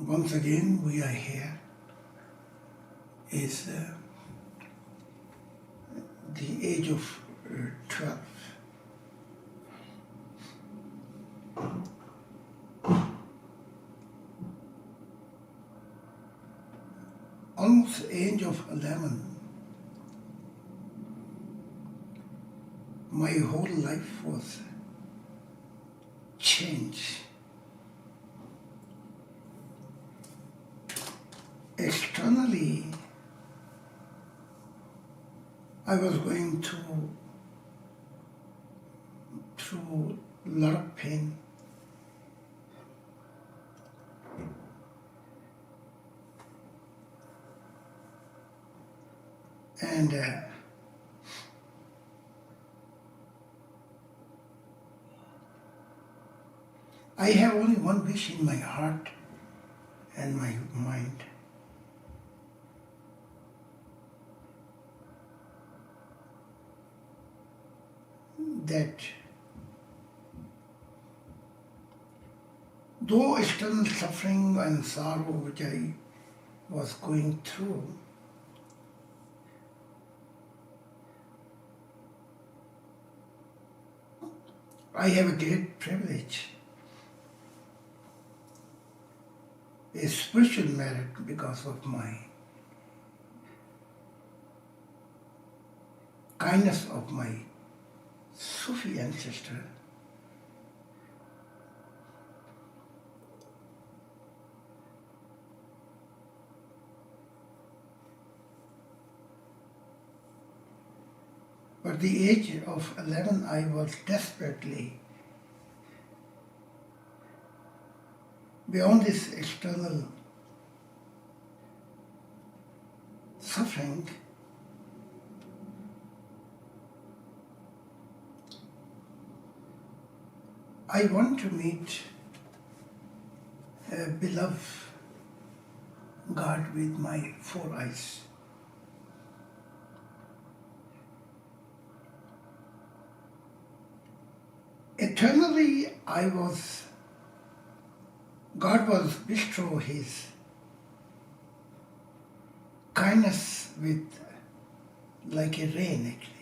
Once again we are here is the age of 12. Almost age of 11. My whole life was changed. Externally, I was going through a lot of pain. And I have only one wish in my heart and my mind. That though external suffering and sorrow which I was going through, I have a great privilege, a spiritual merit because of my kindness of my Sufi ancestor. But at the age of 11, I was desperately beyond this external suffering. I want to meet a beloved God with my 4 eyes. Eternally, God was bestow His kindness with like a rain actually.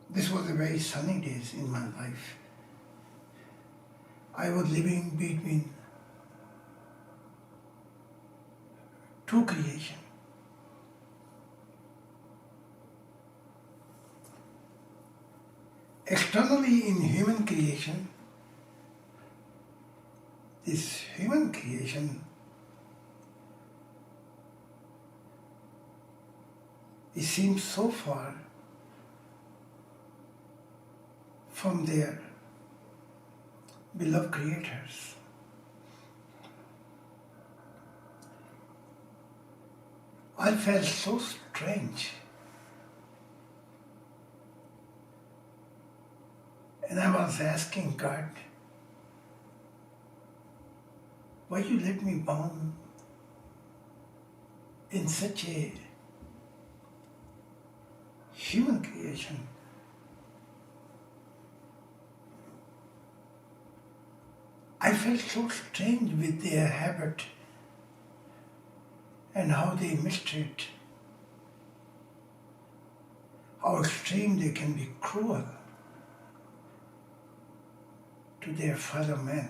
This was a very sunny days in my life. I was living between 2 creations. Externally in human creation, this human creation it seems so far from their beloved creators. I felt so strange. And I was asking God, why you let me born in such a human creation? I felt so strange with their habit and how they mistreat, how extreme they can be cruel to their fellow men.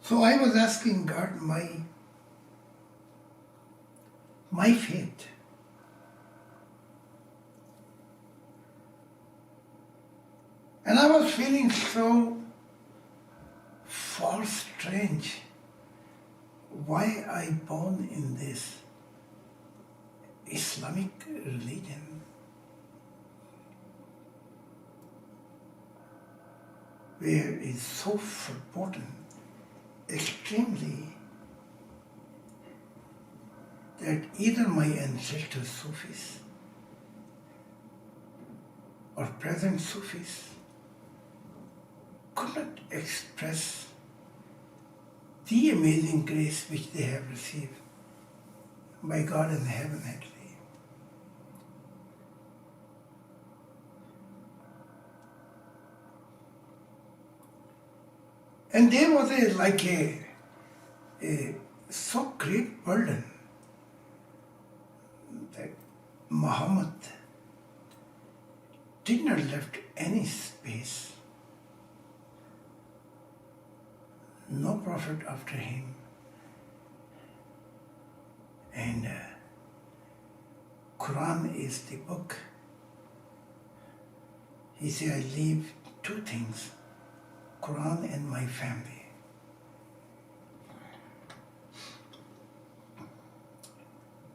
So I was asking God my faith. And I was feeling so far strange. Why I born in this Islamic religion, where it's so forbidden, extremely, that either my ancestors Sufis or present Sufis could not express the amazing grace which they have received by God in heaven actually. And there was a so great burden that Muhammad did not left any space. No prophet after him. And Quran is the book. He said, I leave two things, Quran and my family.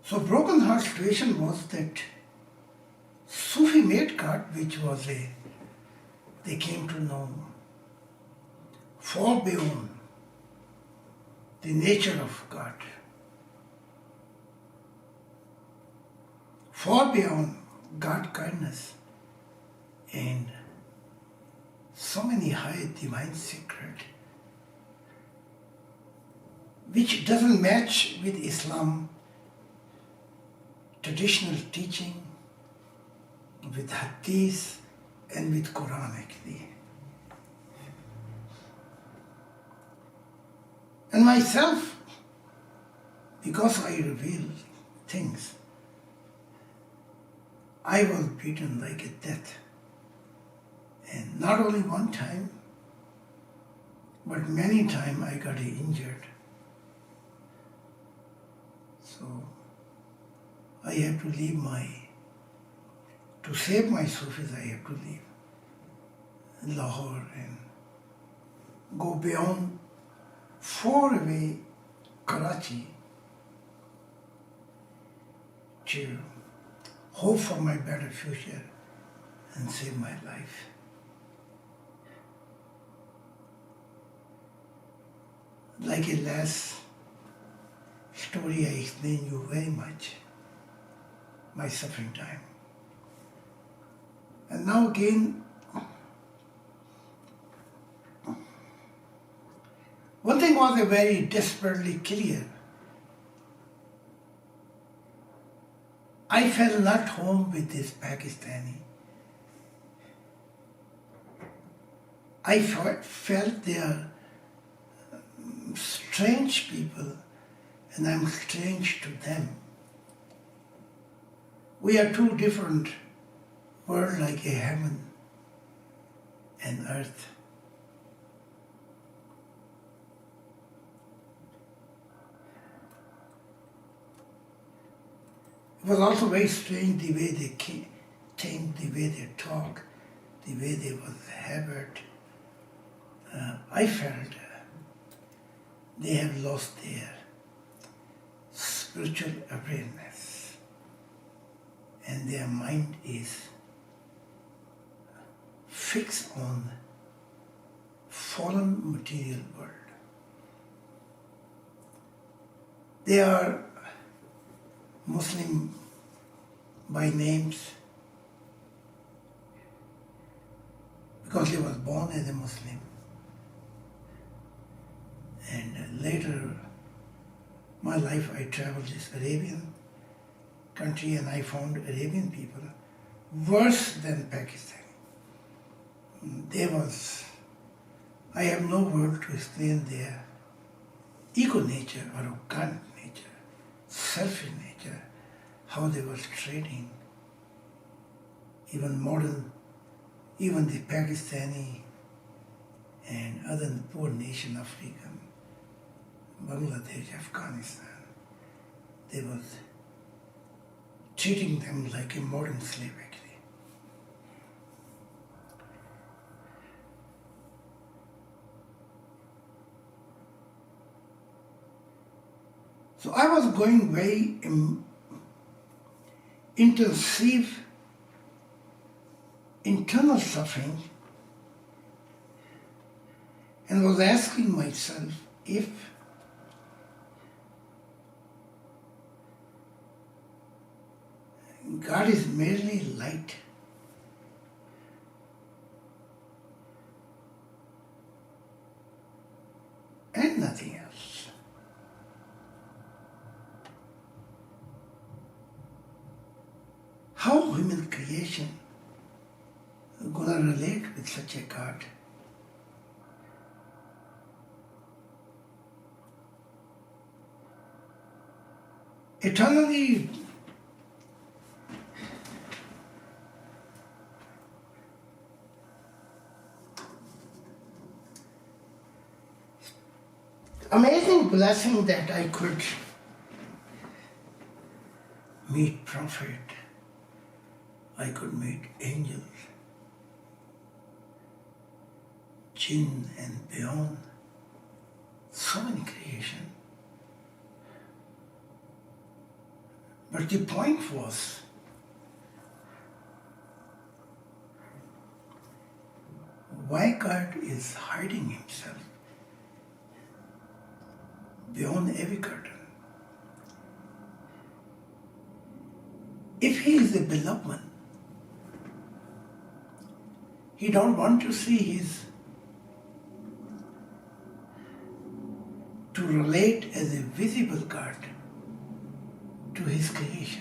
So broken heart situation was that Sufi made God, which was they came to know far beyond the nature of God, far beyond God's kindness and so many high divine secret, which doesn't match with Islam traditional teaching, with hadith and with Quran actually. And myself, because I reveal things, I was beaten like a death. And not only one time, but many times I got injured. So I have to leave to save my Sufis, I have to leave Lahore and go beyond, far away, Karachi, to hope for my better future and save my life. Like a last story, I explained you very much my suffering time. And now again, one thing was very desperately clear. I felt not home with this Pakistani. I felt they are strange people and I'm strange to them. We are two different worlds, like a heaven and earth. It was also very strange the way they think, the way they talk, the way they was habit. I felt they have lost their spiritual awareness and their mind is fixed on fallen material world. They are Muslim by names because they was born as a Muslim. And later, my life, I traveled this Arabian country and I found Arabian people worse than Pakistan. I have no word to explain their ego nature or arrogant nature, selfish nature, how they were trading. Even the Pakistani and other poor nation, African, Bangladesh, Afghanistan, they was treating them like a modern slave actually. So I was going very intensive internal suffering and was asking myself if God is merely light and nothing else. How human creation gonna relate with such a God? eternally amazing blessing that I could meet prophet, I could meet angels, jinn and beyond, so many creation. But the point was, why God is hiding himself beyond every curtain? If he is the beloved one, he don't want to see his, to relate as a visible God to his creation.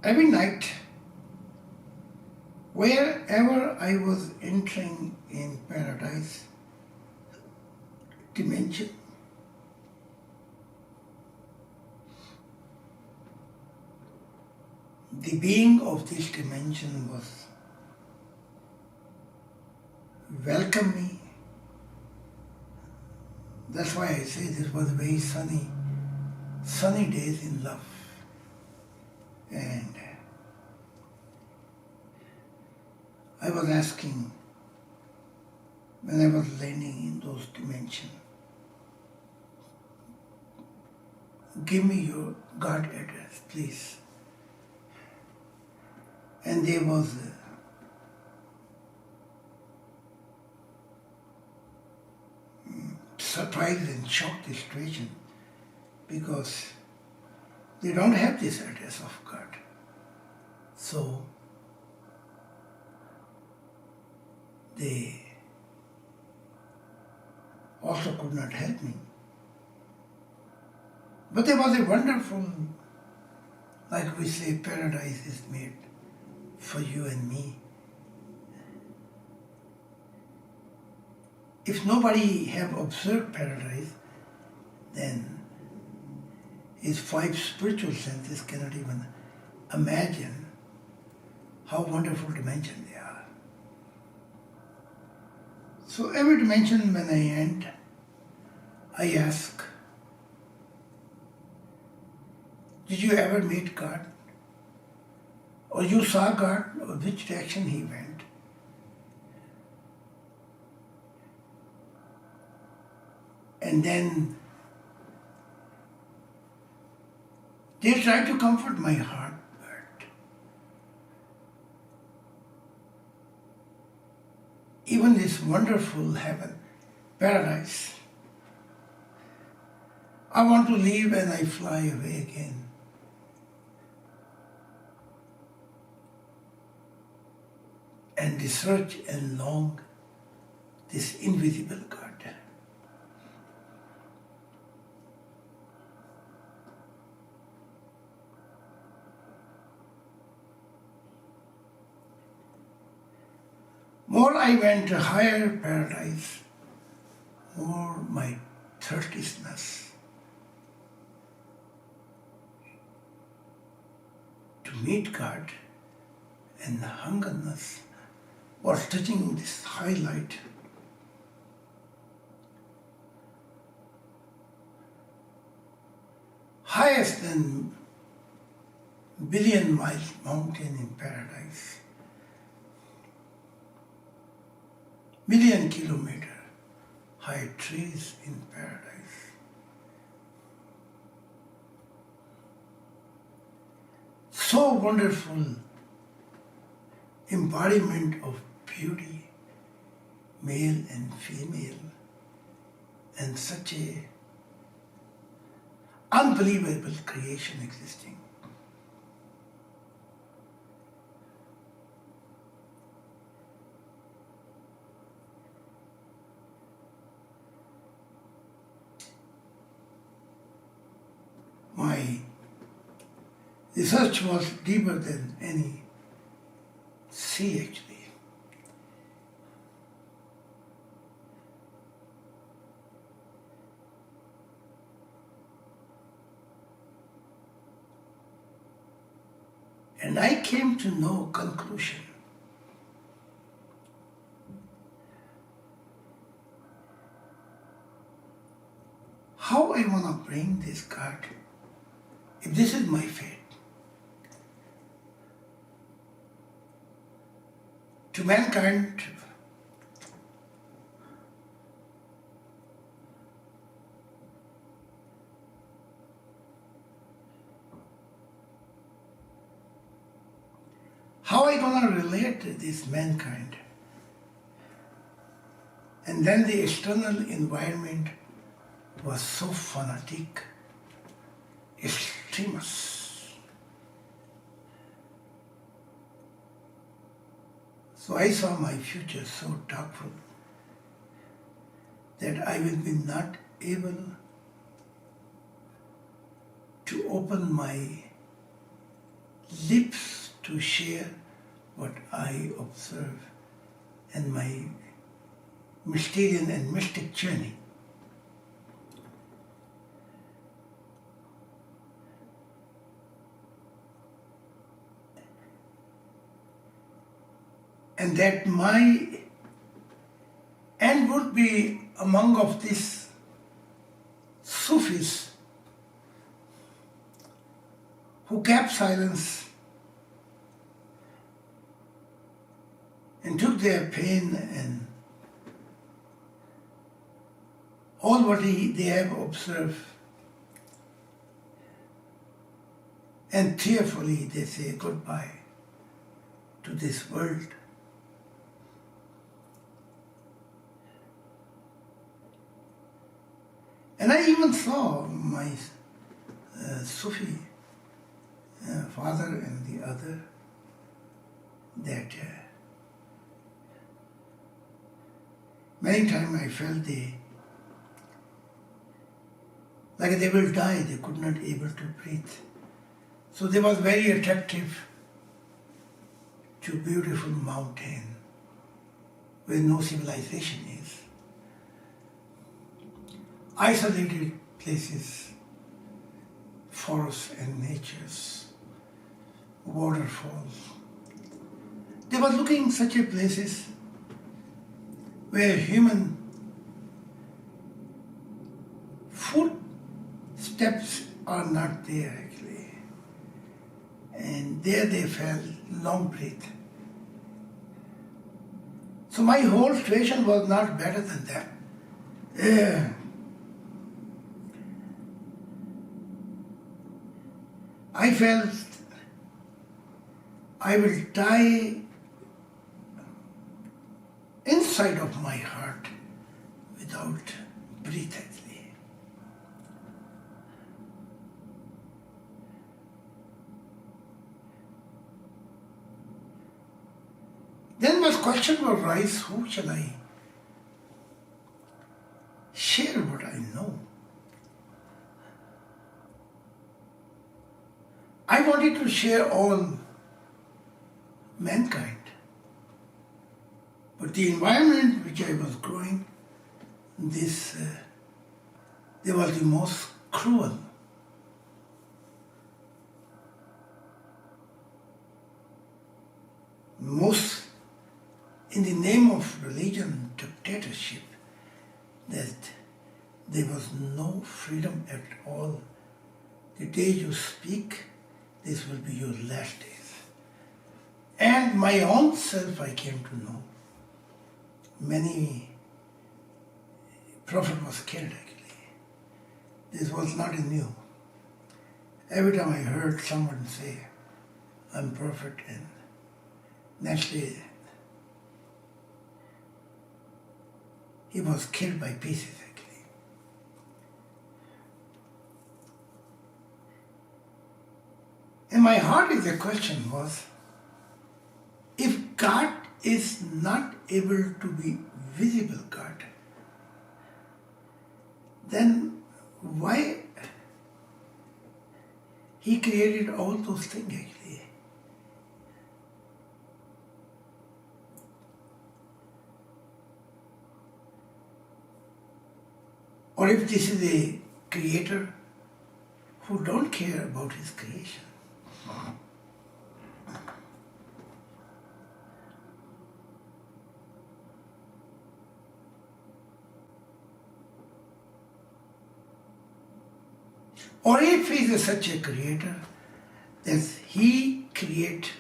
Every night, wherever I was entering in paradise dimension, the being of this dimension was welcome me. That's why I say this was very sunny days in love. And I was asking, when I was landing in those dimensions, give me your God address, please. And there was surprise and shocked situation because they don't have this address of God. So they also could not help me. But there was a wonderful, like we say, paradise is made for you and me. If nobody have observed paradise, then his five spiritual senses cannot even imagine how wonderful dimension they are. So every dimension when I end, I ask, did you ever meet God? Or you saw God, or which direction he went? And then they try to comfort my heart, but even this wonderful heaven, paradise, I want to leave and I fly away again. And search and long this invisible God. More I went to higher paradise, more my thirstiness to meet God and the hungerness was touching this highlight. Highest than billion-mile mountain in paradise. Million-kilometer high trees in paradise. So wonderful embodiment of beauty, male and female, and such a unbelievable creation existing. My research was deeper than any sea actually. And I came to no conclusion. How I want to bring this God, if this is my fate, to mankind, how I gonna relate to this mankind? And then the external environment was so fanatic, extremist. So I saw my future so darkful that I will be not able to open my lips to share what I observe in my mysterious and mystic journey. And that my end would be among of these Sufis who kept silence and took their pain and all what they have observed, and tearfully they say goodbye to this world. And I even saw my Sufi father and the other that many times I felt like they will die, they could not able to breathe. So they was very attractive to beautiful mountain where no civilization is. Isolated places, forests and natures, waterfalls. They were looking such a places where human footsteps are not there actually. And there they felt long breath. So my whole situation was not better than that. I felt I will die inside of my heart without breath actually. Then my question will rise, who shall I share what I know? I wanted to share all mankind. But the environment which I was growing, they were the most cruel. Most in the name of religion, dictatorship, that there was no freedom at all. The day you speak, this will be your last days. And my own self I came to know. Many prophet was killed actually. This was not new. Every time I heard someone say, I'm prophet, and next day he was killed by pieces actually. In my heart the question was, if God is not able to be visible God, then why He created all those things actually. Or if this is a creator who don't care about his creation. Or if he is such a creator that he create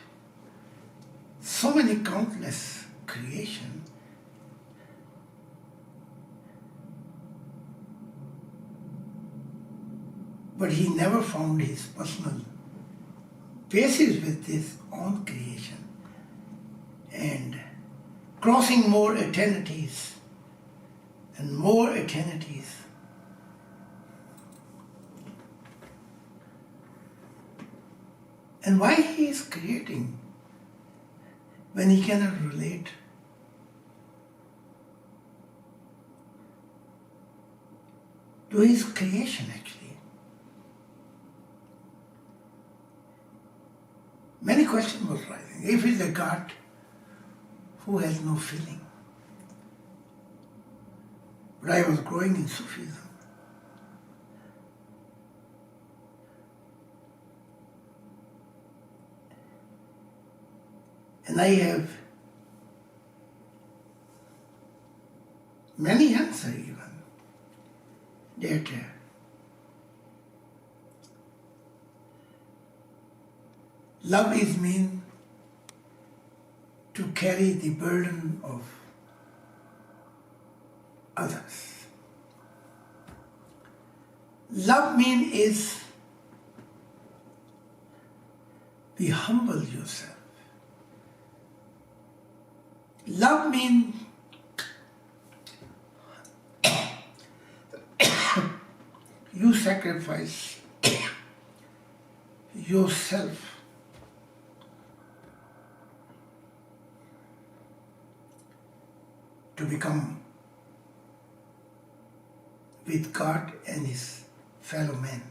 so many countless creation, but he never found his personal basis with his own creation and crossing more eternities and more eternities. And why he is creating when he cannot relate to his creation actually? Many questions were rising. If he is a God who has no feeling. But I was growing in Sufism. And I have many answers even that love is mean to carry the burden of others. Love mean is be humble yourself. Love means you sacrifice yourself to become with God and His fellow men.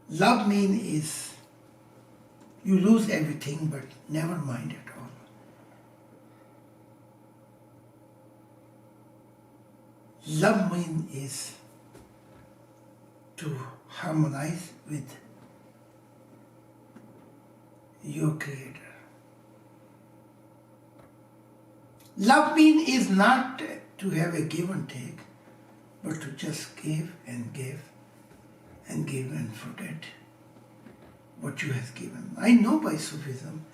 Love means is you lose everything but never mind at all. Love means is to harmonize with your Creator. Love means is not to have a give and take, but to just give and give and give and forget what you have given. I know by Sufism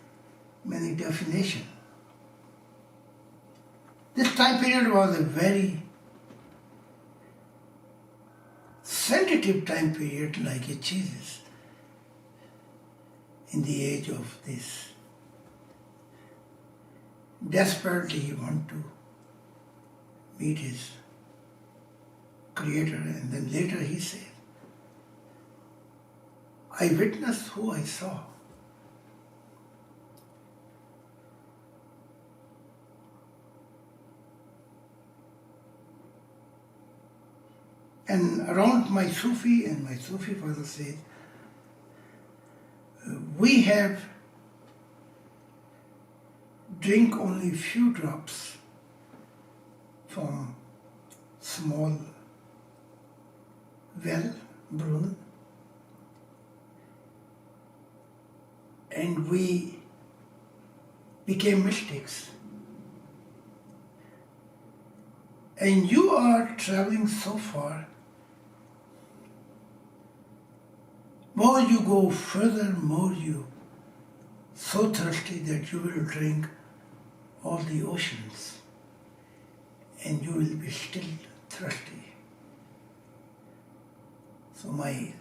many definitions. This time period was a very sensitive time period, like a Jesus in the age of this. Desperately he want to meet his Creator, and then later he said, I witnessed who I saw. And around my Sufi, and my Sufi father said, we have drink only few drops from small well, Brunnen, and we became mystics. And you are traveling so far. More you go further, more you so thirsty that you will drink all the oceans and you will be still thirsty. So my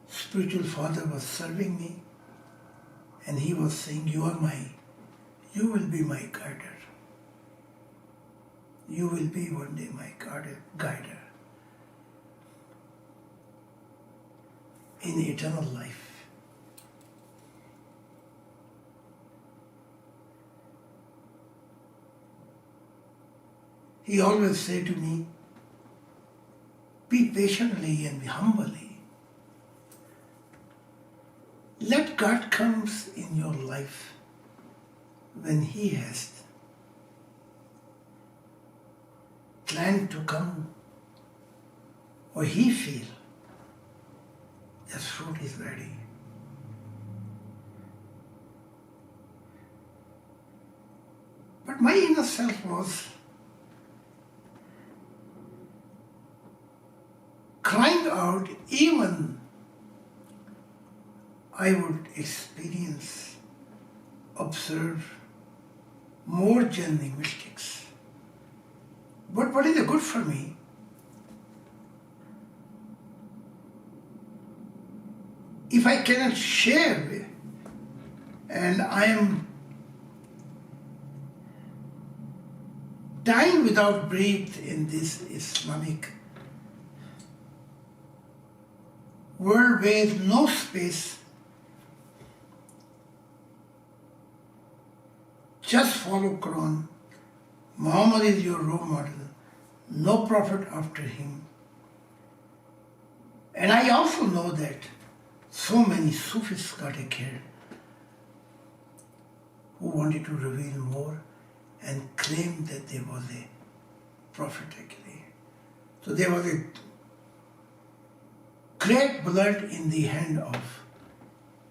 spiritual father was serving me and he was saying, you will be my guider. You will be one day my guider in eternal life. He always said to me, be patiently and be humbly. Let God comes in your life when He has planned to come, or He feel that fruit is ready. But my inner self was crying out, even I would experience, observe more genuine mystics. But what is the good for me? If I cannot share with, and I am dying without breath in this Islamic world where there is no space, just follow Quran. Muhammad is your role model, no prophet after him. And I also know that so many Sufis got killed who wanted to reveal more and claimed that there was a prophet actually. So there was a great blood in the hand of,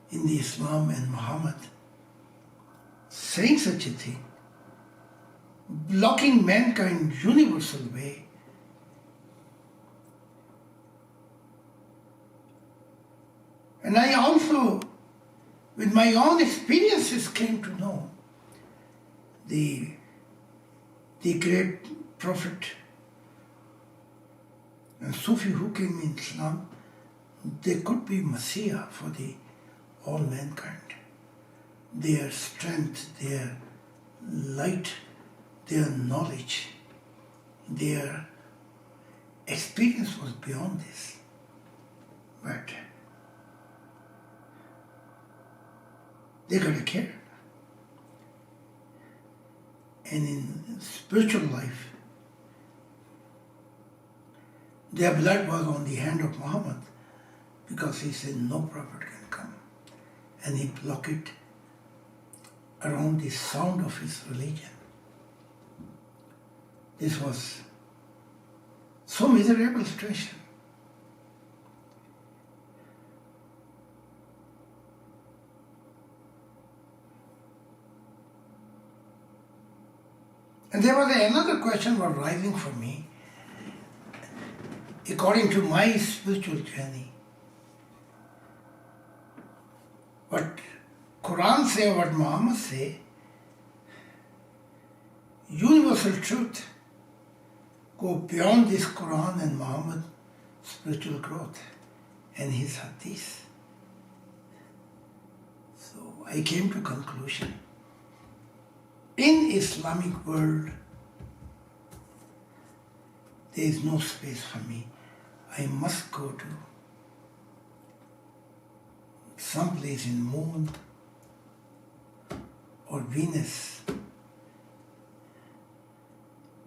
in the Islam and Muhammad, saying such a thing, blocking mankind universal way. And I also, with my own experiences, came to know the great prophet and Sufi who came in Islam. They could be Messiah for all mankind. Their strength, their light, their knowledge, their experience was beyond this. But they got killed. And in spiritual life, their blood was on the hand of Muhammad because he said no prophet can come. And he blocked it around the sound of his religion. This was so miserable situation. And there was another question was rising for me, according to my spiritual journey. What Quran say, what Muhammad say, universal truth go beyond this Quran and Muhammad spiritual growth and his hadith. So I came to conclusion. In Islamic world, there is no space for me. I must go to some place in moon or Venus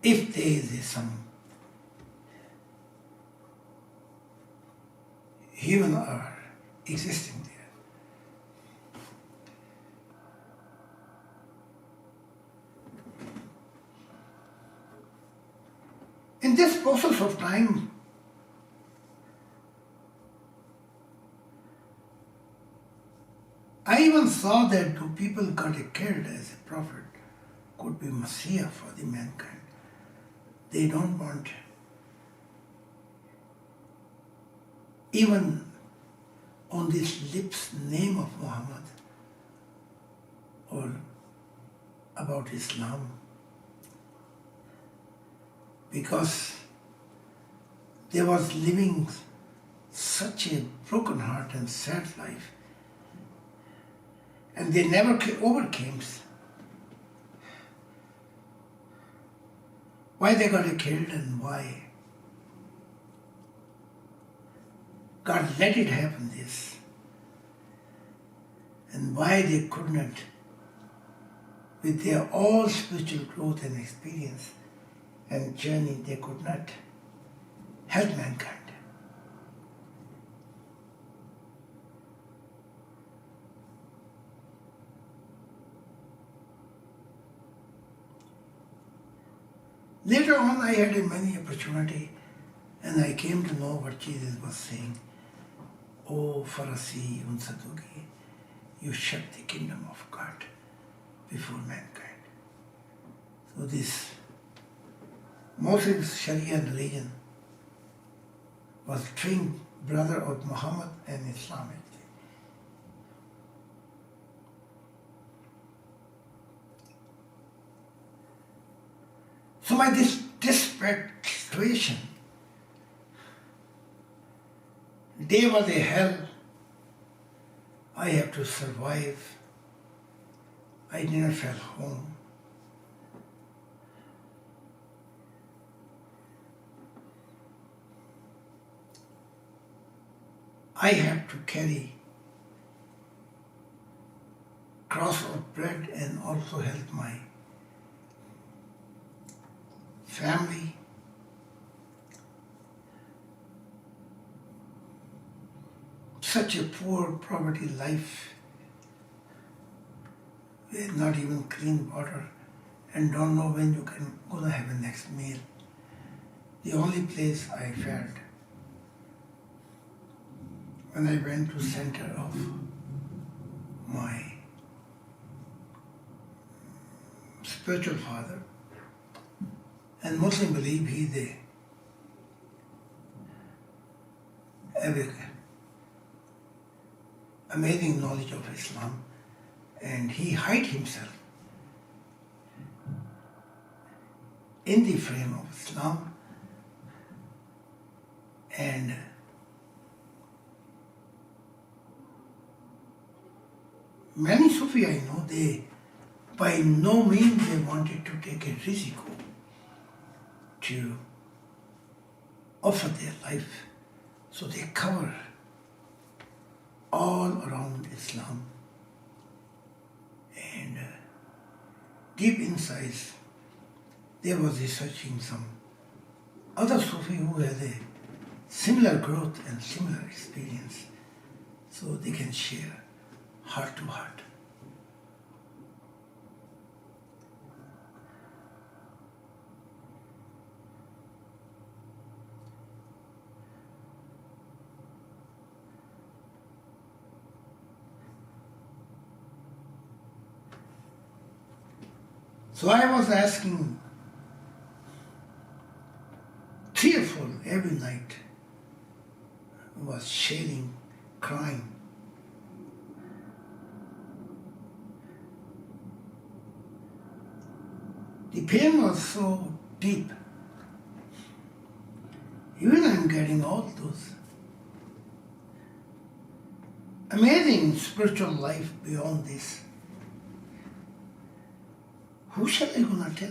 if there is some human are existing there. In this process of time, I even saw that two people got killed as a prophet could be Messiah for the mankind. They don't want even on these lips name of Muhammad or about Islam, because they was living such a broken heart and sad life, and they never overcame. Why they got killed and why God let it happen this, and why they could not, with their all spiritual growth and experience and journey, they could not help mankind. Later on, I had a many opportunity, and I came to know what Jesus was saying. O Pharisee and Sadducee, you shut the kingdom of God before mankind. So this Muslim Sharia religion was twin brother of Muhammad and Islam. So my this desperate situation, day was a hell. I have to survive. I never felt home. I have to carry cross of bread and also help my family. Such a poor poverty life with not even clean water and don't know when you can gonna have a next meal. The only place I felt when I went to center of my spiritual father, and Muslim believe he they have a amazing knowledge of Islam, and he hide himself in the frame of Islam, and many Sufi I know, they by no means they wanted to take a risk to offer their life, so they cover all around Islam, and deep inside they was researching some other Sufi who had a similar growth and similar experience, so they can share heart to heart. So I was asking, tearful every night, was sharing, crying. The pain was so deep. Even I'm getting all those amazing spiritual life beyond this. Who shall I gonna tell?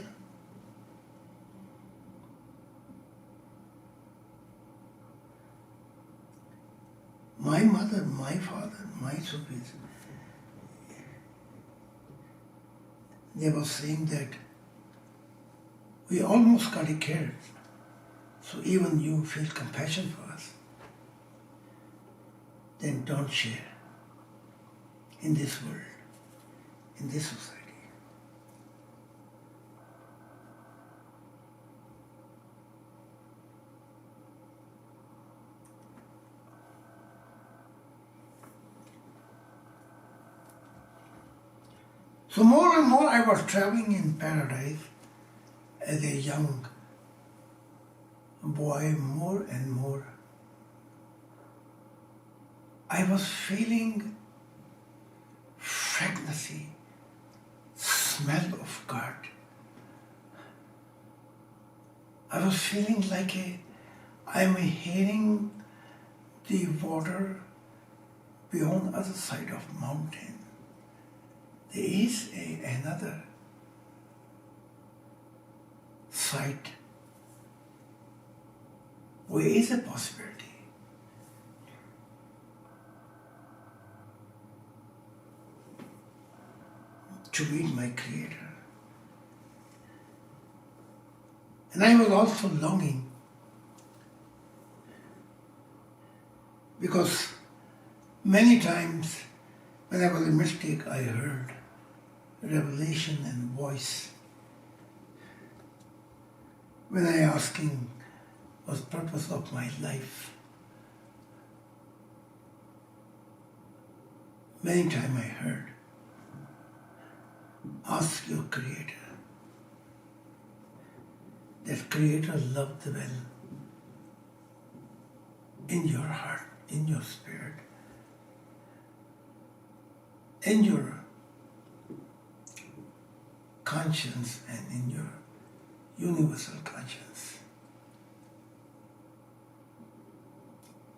My mother, my father, my Sufis, they were saying that we almost got cared, so even you feel compassion for us, then don't share in this world, in this society. So more and more I was traveling in paradise as a young boy, more and more. I was feeling fragrancy, smell of God. I was feeling like I'm hearing the water beyond the other side of mountain. There is another side where is a possibility. To meet my Creator. And I was also longing because many times when I was a mystic, I heard revelation and voice. when I asking what's the purpose of my life, many times I heard, ask your Creator. That Creator love the well in your heart, in your spirit, in your conscience and in your universal conscience,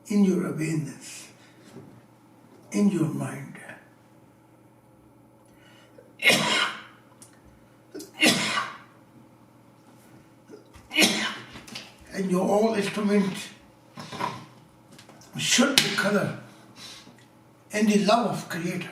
in your awareness, in your mind. And your all instrument should be color in the love of Creator.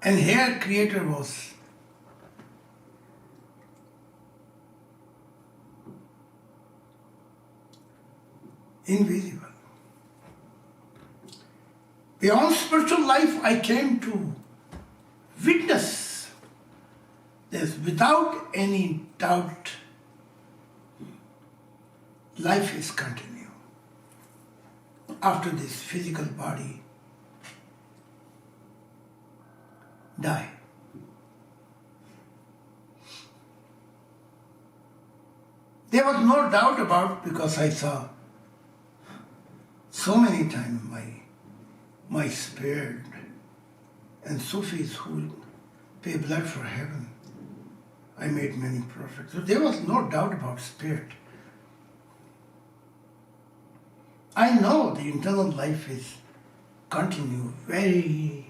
And here Creator was invisible. Beyond spiritual life, I came to witness this without any doubt. Life is continue after this physical body die. There was no doubt about, because I saw so many times my spirit and Sufis who pay blood for heaven. I made many prophets. So there was no doubt about spirit. I know the internal life is continue very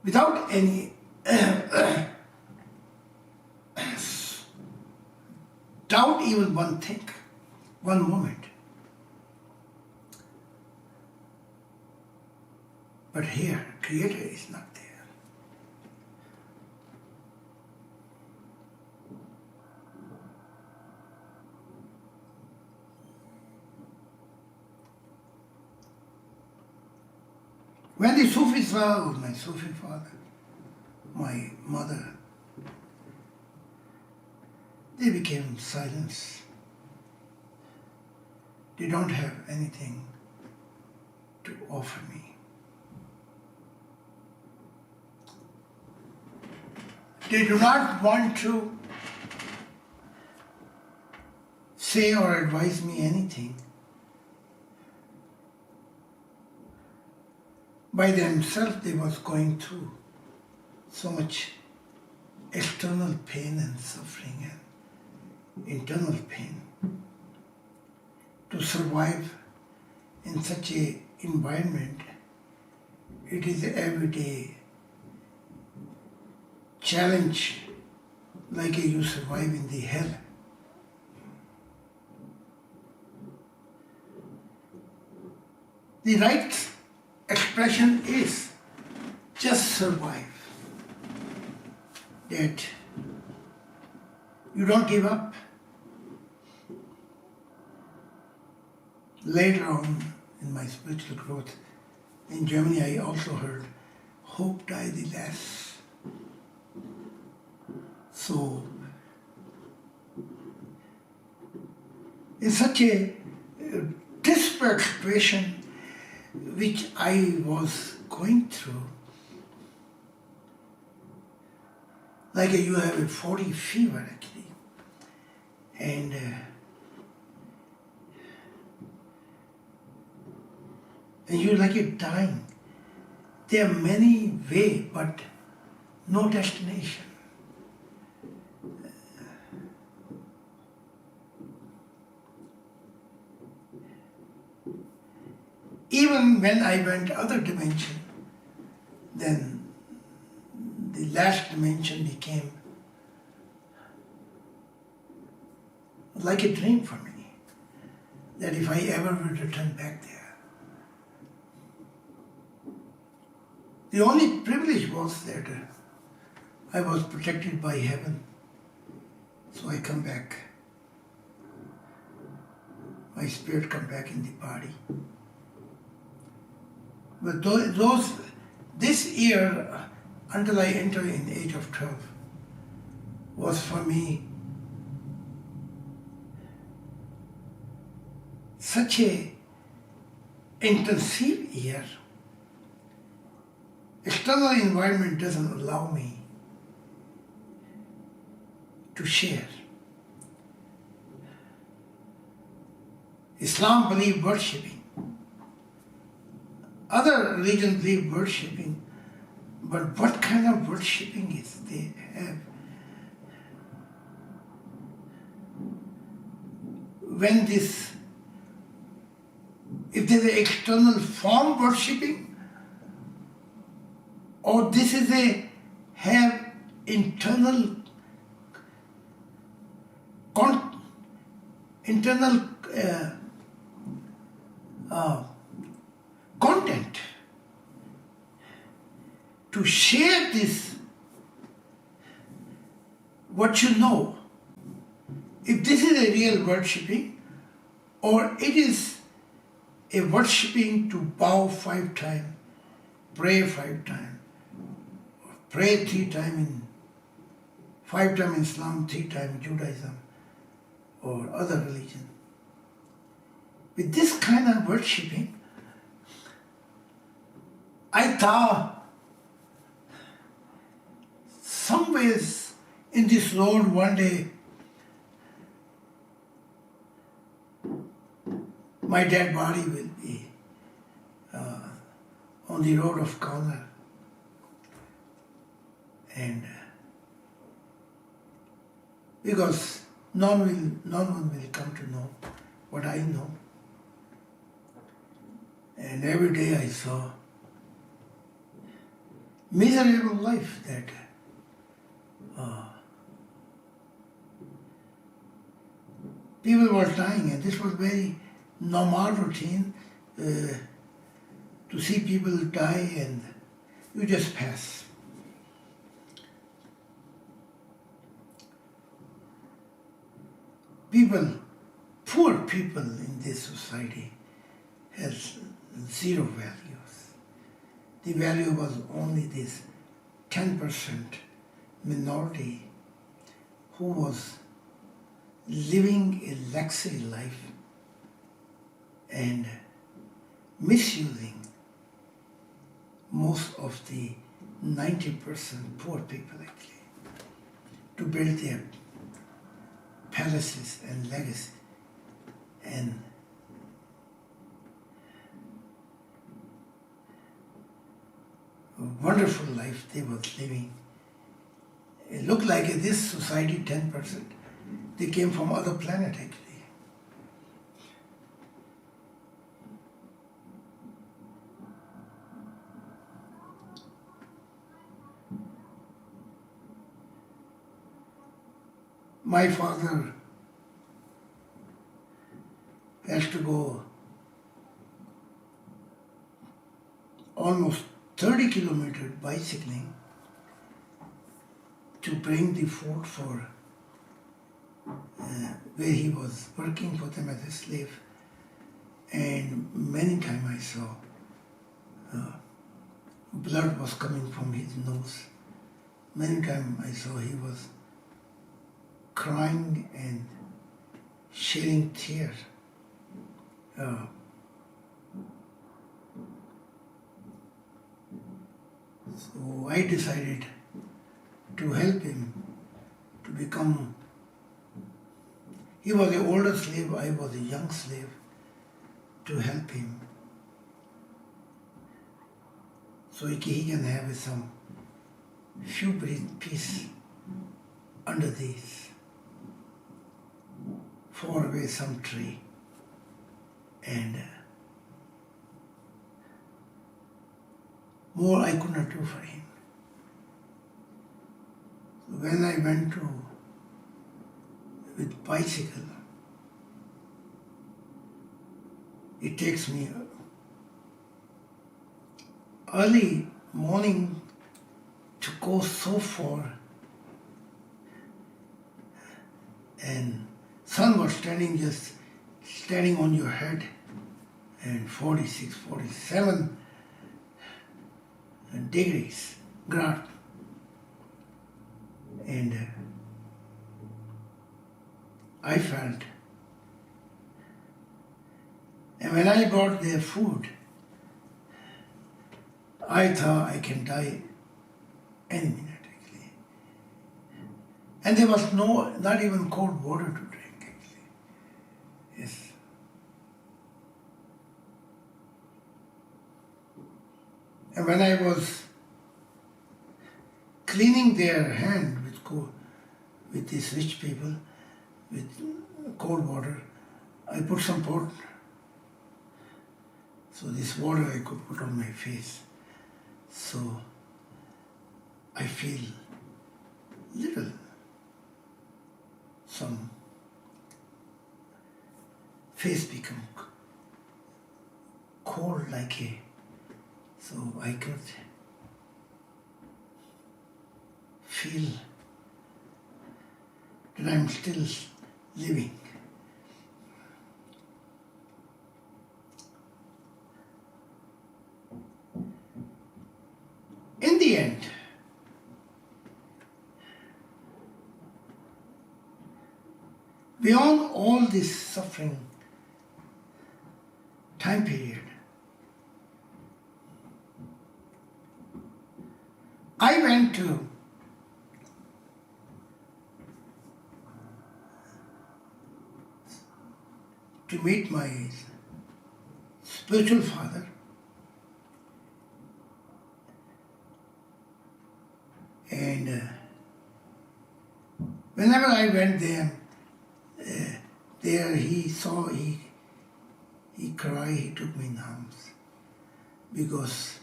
without any doubt even one thing, one moment. But here, Creator is not there. When the Sufis saw my Sufi father, my mother, they became silent. They don't have anything to offer me. They do not want to say or advise me anything. By themselves, they was going through so much external pain and suffering and internal pain. To survive in such a environment, it is an everyday challenge, like you survive in the hell. The right expression is just survive. That you don't give up. Later on in my spiritual growth in Germany, I also heard, hope die the last. So, in such a desperate situation which I was going through, like you have a 40 fever actually, and you're like you're dying. There are many ways, but no destination. Even when I went other dimension, then the last dimension became like a dream for me, that if I ever would return back there. The only privilege was that I was protected by heaven, so I come back. My spirit come back in the body. But this year, until I enter in the age of 12, was for me such a intensive year. External environment doesn't allow me to share. Islam believes worshipping. Other religions believe worshipping, but what kind of worshipping is they have? When if there's an external form worshipping, or this is have internal content to share this, what you know, if this is a real worshipping, or it is a worshipping to bow 5 times, pray 5 times, or pray 3 times 5 times in Islam, 3 times in Judaism, or other religion. With this kind of worshipping, I thought somewhere in this road one day, my dead body will be on the road of corner, and because no one will come to know what I know. And every day I saw miserable life that people were dying, and this was very normal routine to see people die and you just pass. Poor people in this society has 0 values. The value was only this 10% minority who was living a luxury life and misusing most of the 90% poor people actually to build their palaces and legacy, and a wonderful life they were living. It looked like this society 10%. They came from other planet actually. My father has to go almost 30 kilometers bicycling to bring the food for where he was working for them as a slave. And many times I saw blood was coming from his nose. Many times I saw he was crying and shedding tears. So I decided to help him to become. He was an older slave, I was a young slave, to help him so he can have some few peace under this far away some tree. And more I could not do for him. So when I went with bicycle, it takes me early morning to go so far and sun was standing on your head, and 46, 47 degrees grad. And I felt, and when I brought their food, I thought I can die any minute actually. And there was not even cold water to drink actually. Yes. And when I was cleaning their hand with these rich people, with cold water, I put some pot. So this water I could put on my face. So I feel some face become cold so I could feel that I'm still living. In the end, beyond all this suffering time period, I went to meet my spiritual father, and whenever I went there, he cried, he took me in arms, because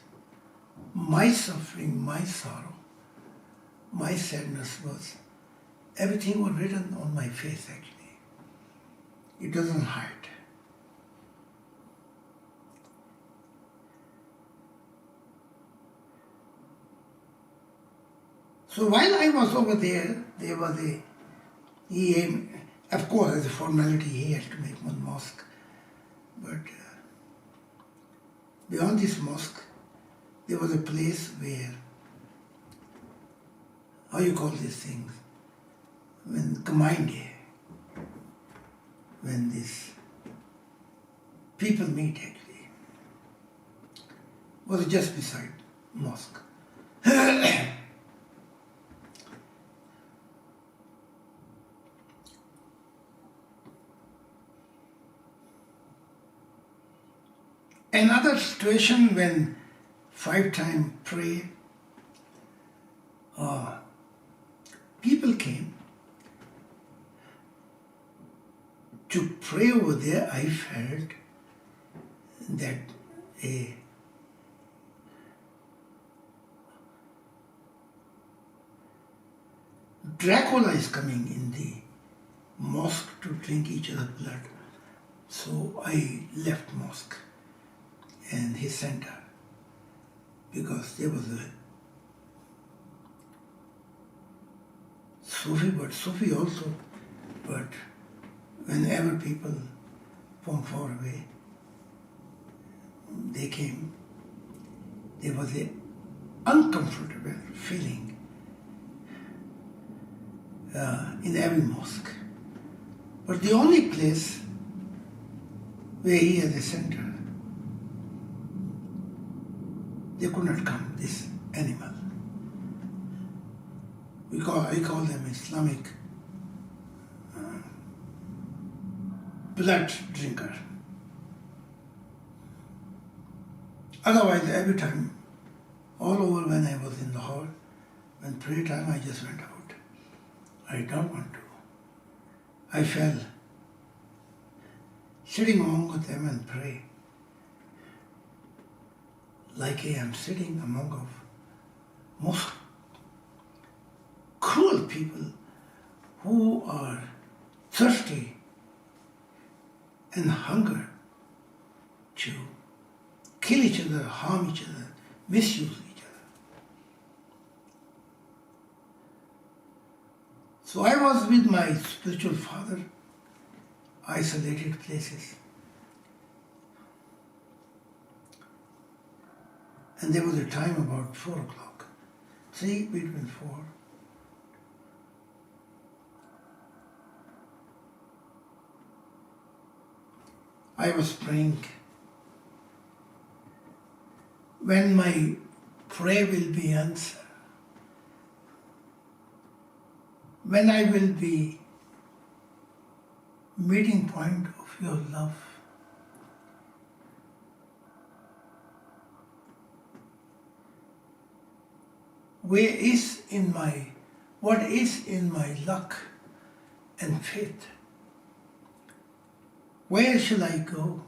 my suffering, my sorrow, my sadness was, everything was written on my face actually. It doesn't hide. So while I was over there was of course as a formality he had to make one mosque, but beyond this mosque there was a place where, how you call these things, when combined day, when these people meet actually, was just beside mosque. Another situation when 5 times pray, people came to pray over there. I felt that a Dracula is coming in the mosque to drink each other's blood. So I left mosque and his center, because there was a Sufi also, but whenever people from far away, they came, there was a uncomfortable feeling in every mosque. But the only place where he has a center, they could not come, this animal. I call them Islamic blood drinker. Otherwise, every time, all over when I was in the hall, when prayer time, I just went out. I don't want to. I fell sitting among them and pray, like I am sitting among of most cruel people who are thirsty and hunger to kill each other, harm each other, misuse each other. So I was with my spiritual father, isolated places. And there was a time about 4 o'clock, 3 between 4. I was praying. When my prayer will be answered, when I will be meeting point of your love. What is in my luck and faith? Where shall I go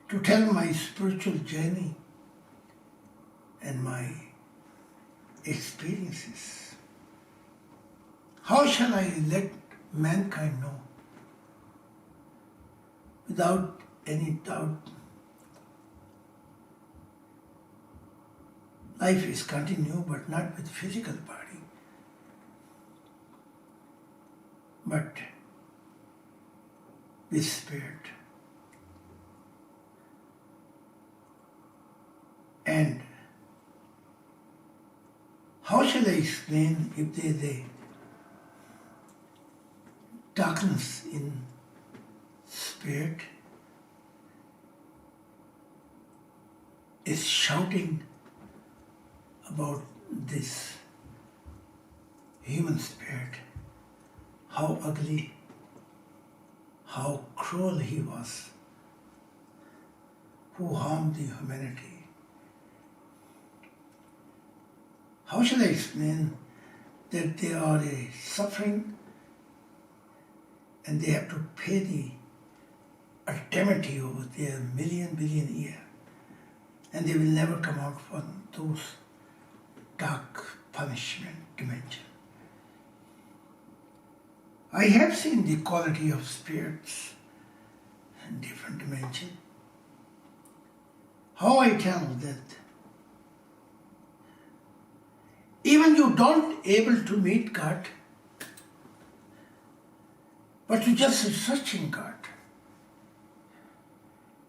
to tell my spiritual journey and my experiences? How shall I let mankind know without any doubt? Life is continued, but not with physical body, but with spirit. And how shall I explain if there is a darkness in spirit is shouting about this human spirit, how ugly, how cruel he was, who harmed the humanity. How shall I explain that they are a suffering and they have to pay the eternity over their billion year, and they will never come out from those dark punishment dimension. I have seen the quality of spirits in different dimension. How I tell that even you don't able to meet God, but you just searching God,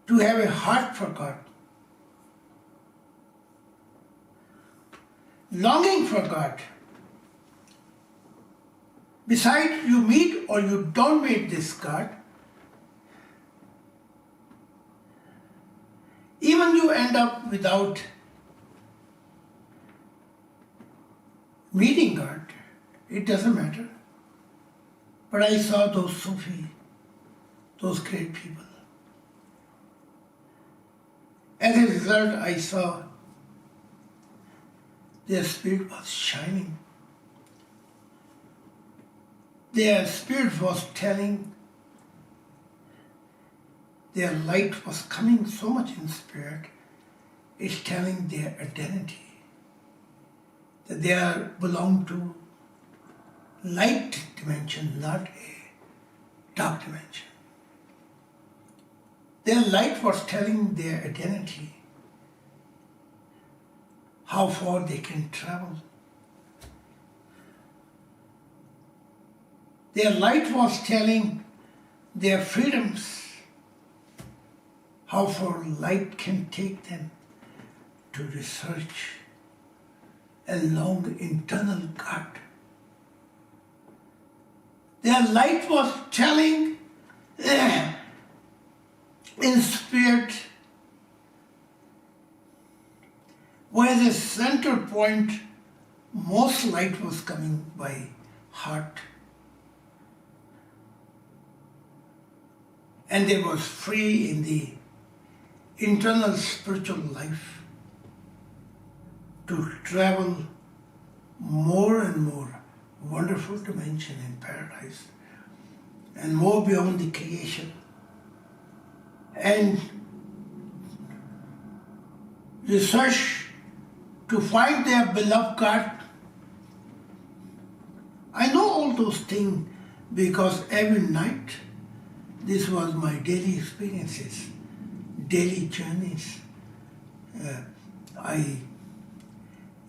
to have a heart for God, longing for God. Besides, you meet or you don't meet this God, even you end up without meeting God, it doesn't matter. But I saw those Sufi, those great people. As a result, I saw their spirit was shining. Their spirit was telling, their light was coming so much in spirit, it's telling their identity, that they are belong to light dimension, not a dark dimension. Their light was telling their identity, how far they can travel. Their light was telling their freedoms, how far light can take them to research a long internal God. Their light was telling in spirit where the center point, most light was coming by heart. And they was free in the internal spiritual life to travel more and more wonderful dimension in paradise and more beyond the creation, and research to find their beloved God. I know all those things because every night this was my daily experiences, daily journeys. I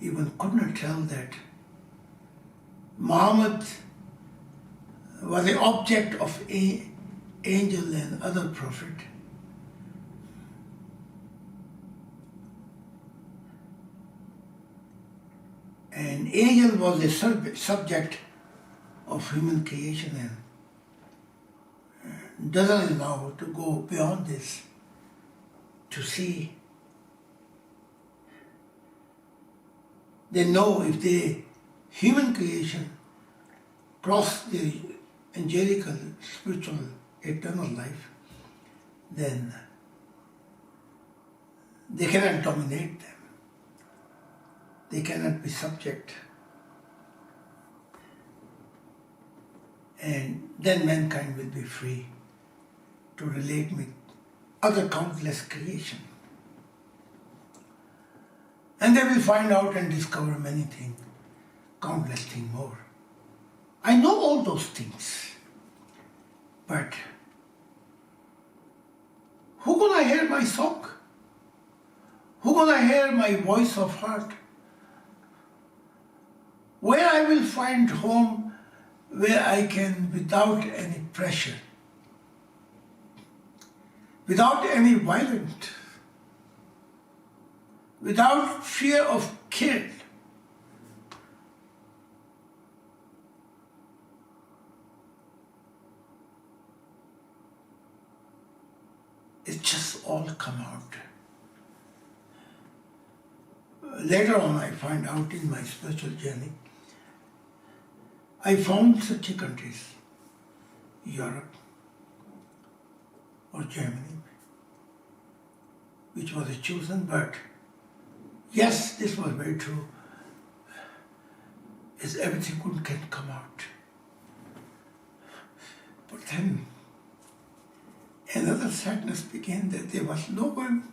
even could not tell that Muhammad was the object of angel and other prophet. And angel was the subject of human creation and doesn't allow to go beyond this to see. They know if the human creation cross the angelical, spiritual, eternal life, then they cannot dominate them. They cannot be subject. And then mankind will be free to relate with other countless creation. And they will find out and discover many things, countless things more. I know all those things, but who gonna hear my song? Who gonna hear my voice of heart? Where I will find home where I can, without any pressure, without any violence, without fear of kill, it just all come out. Later on I find out in my spiritual journey, I found such countries, Europe or Germany, which was chosen, but yes, this was very true, is everything good can come out. But then another sadness began that there was no one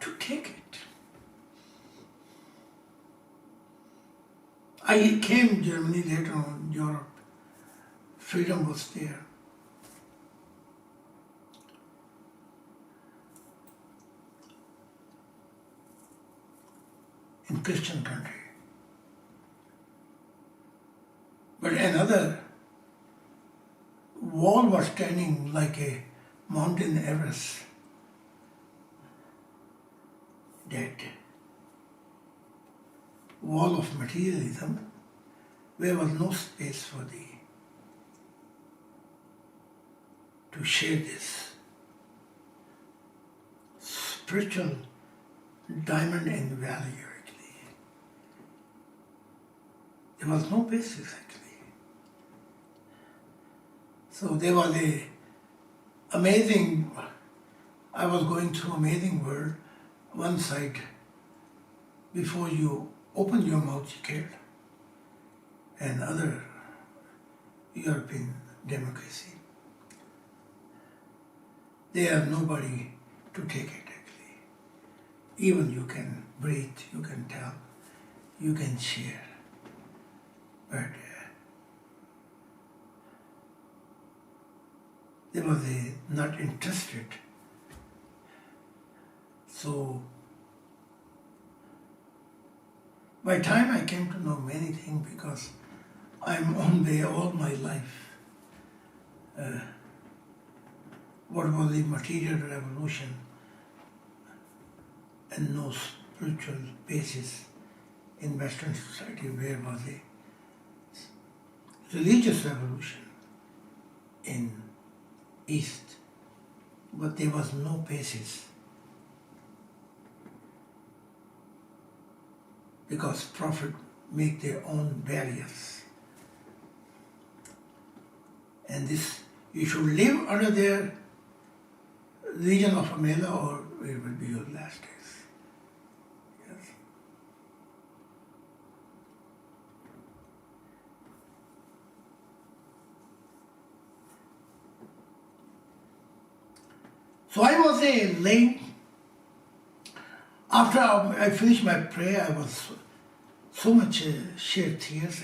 to take it. I came to Germany later on, Europe. Freedom was there. In Christian country. But another wall was standing like a mountain Everest. That wall of materialism, where was no space for to share this spiritual diamond in value actually. There was no basis actually. So there was I was going through amazing world. One side, before you open your mouth, you killed. And other European democracy. There are nobody to take it actually. Even you can breathe, you can tell, you can share. But they were not interested. So by the time I came to know many things, because I'm on way all my life. What was the material revolution and no spiritual basis in Western society? Where was the religious revolution in East? But there was no basis. Because prophet make their own barriers. And this, you should live under their region of Amela or it will be your last days. Yes. So I was laying, after I finished my prayer, I was so much shed tears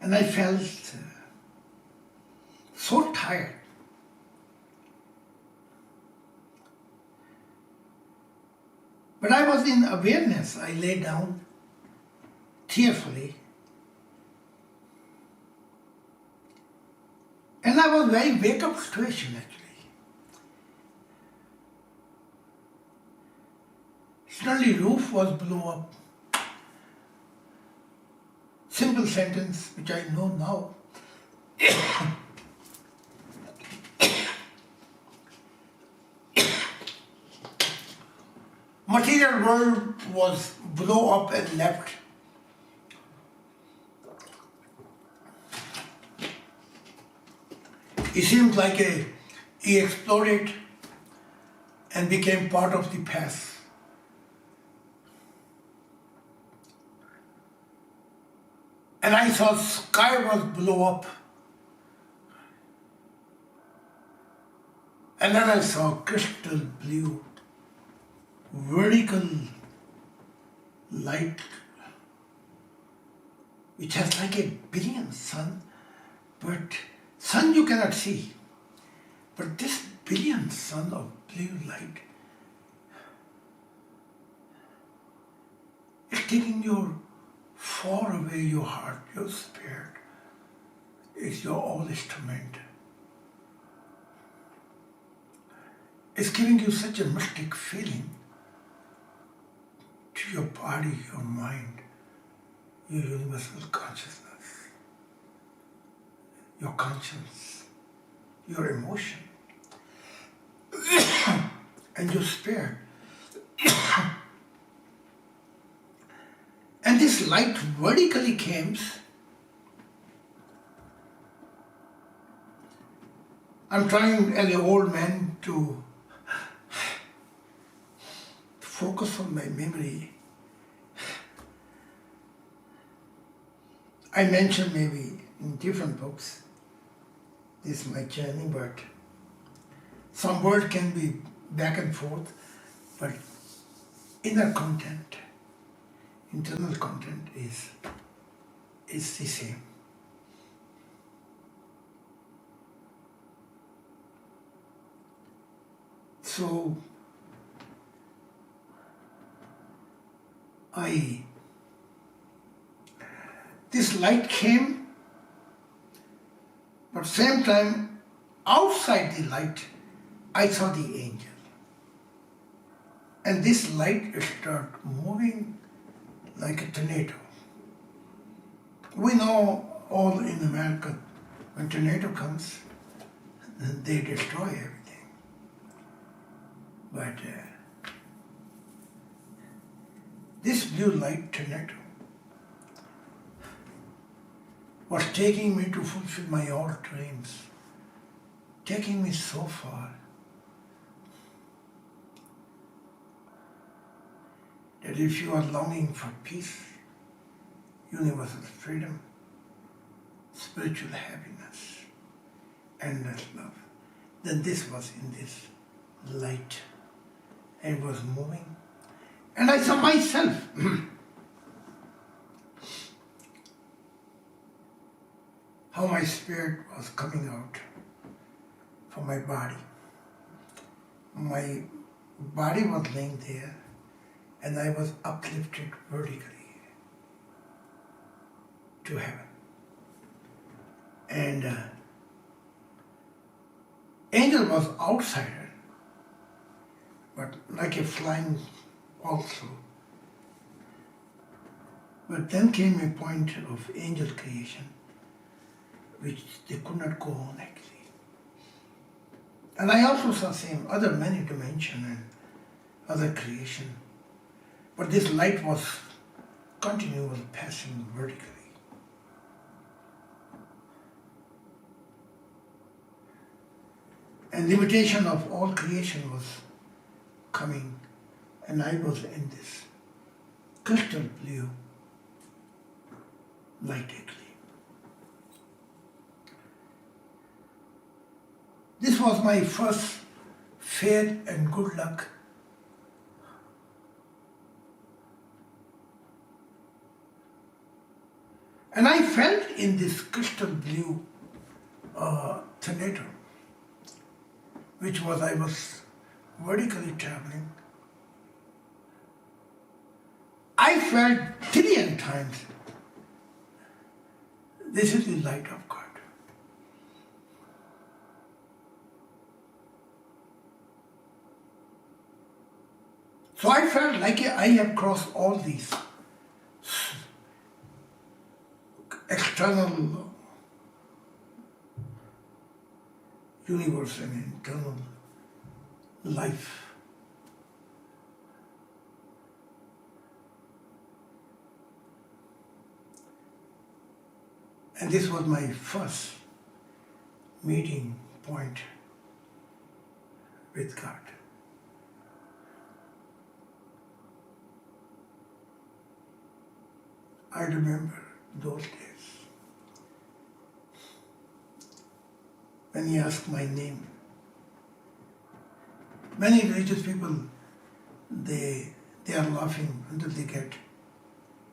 and I felt so tired. But I was in awareness. I lay down tearfully. And I was very wake-up situation actually. Suddenly roof was blown up. Simple sentence which I know now. Material world was blown up and left. It seems like he exploded and became part of the past. And I saw sky was blown up. And then I saw crystal blue, vertical light, which has like a billion sun, but sun you cannot see. But this billion sun of blue light is taking your far away your heart, your spirit. It's your all instrument. It's giving you such a mystic feeling to your body, your mind, your universal consciousness, your conscience, your emotion, and your spirit. And this light vertically comes. I'm trying as an old man to focus on my memory. I mentioned maybe in different books, this is my journey, but some word can be back and forth, but inner content, internal content is the same. So this light came, but same time outside the light I saw the angel. And this light started moving like a tornado. We know all in America, when tornado comes, they destroy everything. But this blue light tornado was taking me to fulfill my old dreams, taking me so far that if you are longing for peace, universal freedom, spiritual happiness, endless love, then this was in this light. It was moving. And I saw myself. How my spirit was coming out from my body. My body was laying there and I was uplifted vertically to heaven. And angel was outsider, but like a flying also. But then came a point of angel creation, which they could not go on actually. And I also saw same other many dimension and other creation. But this light was continually passing vertically. And limitation of all creation was coming, and I was in this crystal blue light actually. This was my first faith and good luck. And I felt in this crystal blue tornado, which was I was vertically traveling. felt trillion times, this is the light of God. So I felt like I have crossed all these external universe and internal life. And this was my first meeting point with God. I remember those days when he asked my name. Many religious people, they are laughing until they get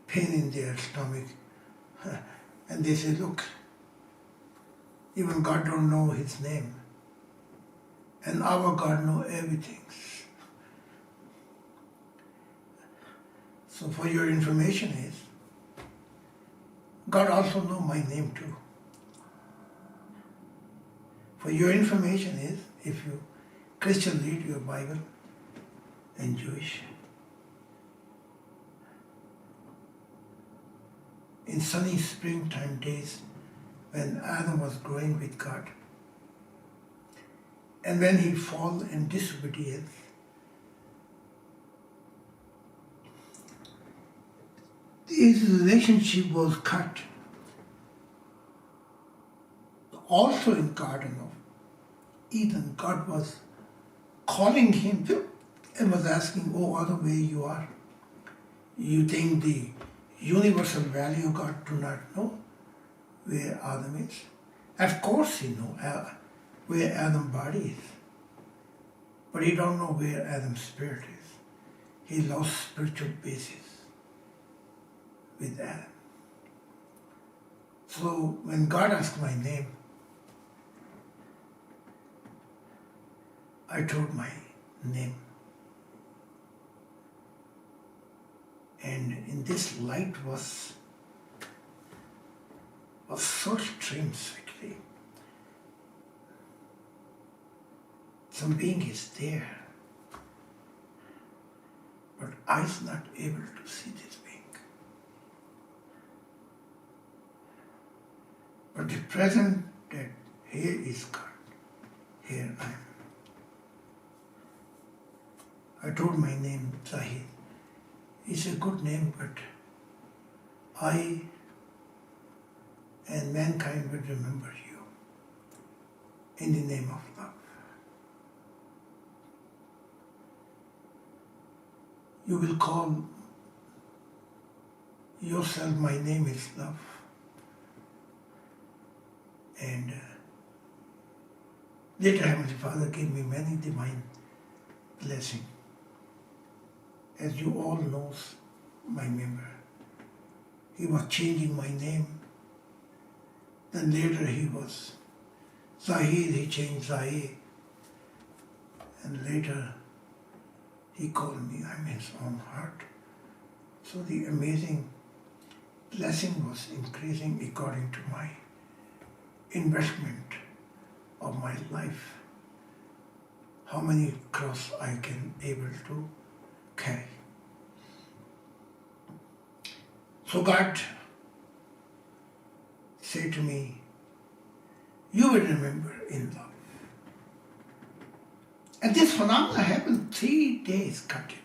pain in their stomach. And they say, look, even God don't know his name. And our God knows everything. So for your information is, God also knows my name too. For your information is, if you Christian read your Bible and Jewish, in sunny springtime days when Adam was growing with God, and when he fell in disobedience, his relationship was cut. Also in Garden of Eden, God was calling him and was asking, oh, Adam, where you are? You think the universal value of God do not know where Adam is? Of course he knows where Adam's body is. But he don't know where Adam's spirit is. He lost spiritual basis with Adam. So when God asked my name, I told my name. And in this light was so strange actually. Some being is there, but eyes not able to see this being. But the present that here is God, here I am. I told my name, Zahid. It's a good name, but I and mankind will remember you in the name of love. You will call yourself, my name is love. And later Heavenly Father gave me many divine blessings. As you all know, my member, he was changing my name. Then later he was Zahid, he changed Zahid. And later he called me, I'm his own heart. So the amazing blessing was increasing according to my investment of my life. How many cross I can able to carry. So God said to me, you will remember in love. And this phenomenon happened 3 days continue.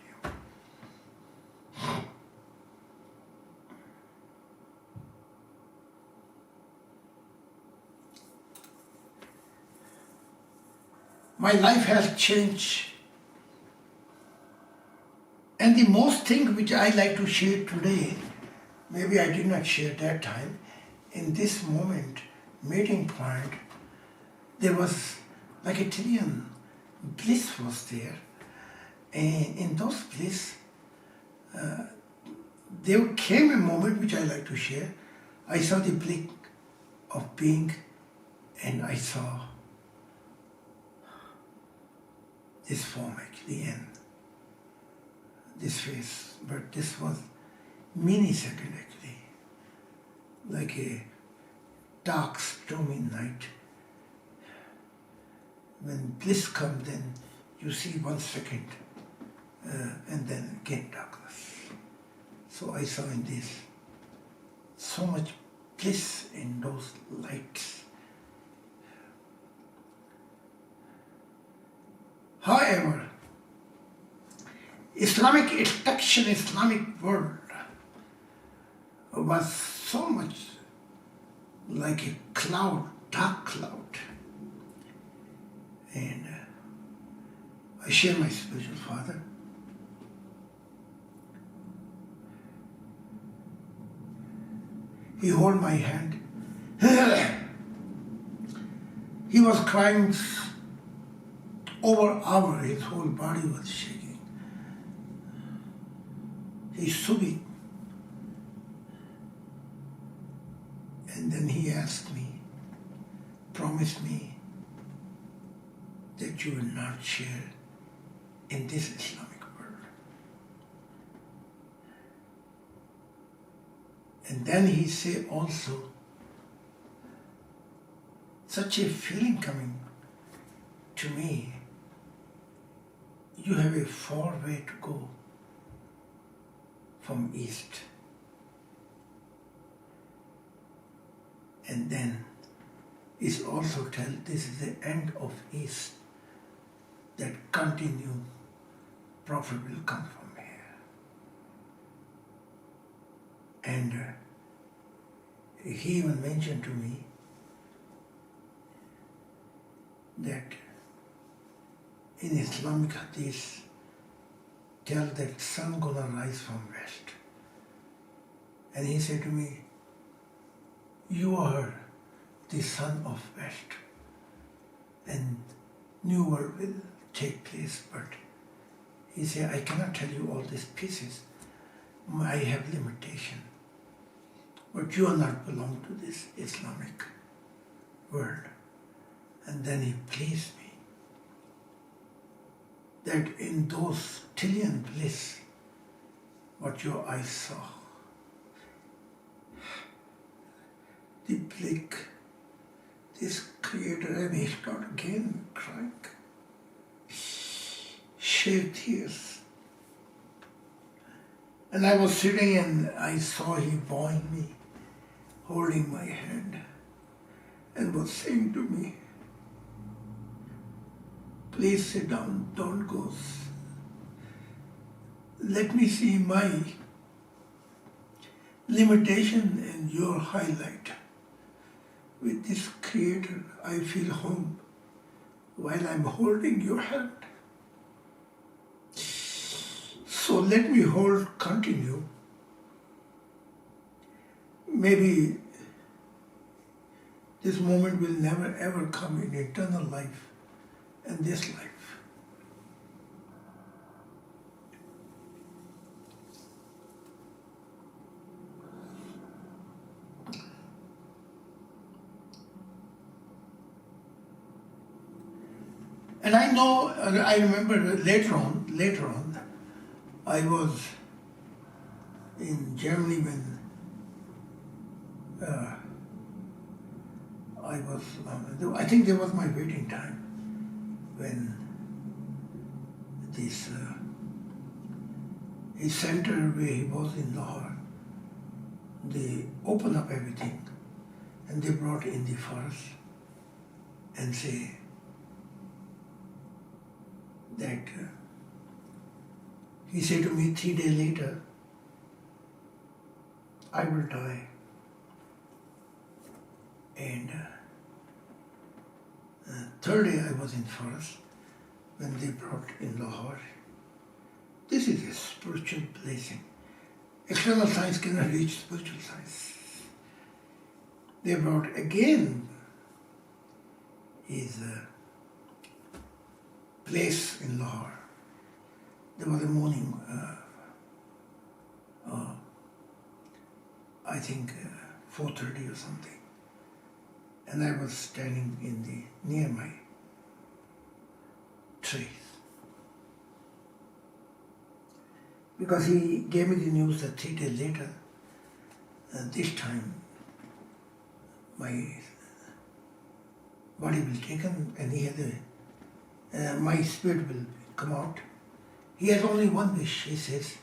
My life has changed. And the most thing which I like to share today, maybe I did not share that time, in this moment, meeting point, there was like a trillion bliss was there. And in those bliss, there came a moment which I like to share. I saw the blink of being, and I saw this form actually and this face. But this was millisecond actually, like a dark, stormy night. When bliss comes, then you see 1 second, and then again darkness. So I saw in this so much bliss in those lights. However, Islamic instruction, Islamic world was so much like a cloud, dark cloud. And I share my spiritual father. He held my hand. He was crying over hours. His whole body was shaking. He's sobbing. And then he asked me, promise me that you will not share in this Islamic world. And then he said also, such a feeling coming to me, you have a far way to go from east. And then is also tell this is the end of east, that continue Prophet will come from here. And he even mentioned to me that in Islamic hadith tell that sun gonna rise from west. And he said to me, you are the son of west, and new world will take place. But he said, I cannot tell you all these pieces. I have limitation. But you are not belong to this Islamic world. And then he pleased me that in those trillion bliss, what your eyes saw, the blick, this creator, and he started again crying, shed tears. And I was sitting and I saw him bowing me, holding my hand, and was saying to me, please sit down, don't go. Let me see my limitation and your highlight. With this creator, I feel home while I'm holding your hand. So let me continue. Maybe this moment will never ever come in eternal life and this life. And I remember later on, I was in Germany when I think there was my waiting time when this his center where he was in Lahore, they opened up everything and they brought in the forest and say that he said to me 3 days later, I will die. And third day I was in forest when they brought in Lahore. This is a spiritual blessing. External science cannot reach spiritual science. They brought again his place in Lahore. There was a morning, I think 4:30 or something, and I was standing near my trees because he gave me the news that 3 days later, this time my body will be taken and he had my spirit will come out. He has only one wish. He says,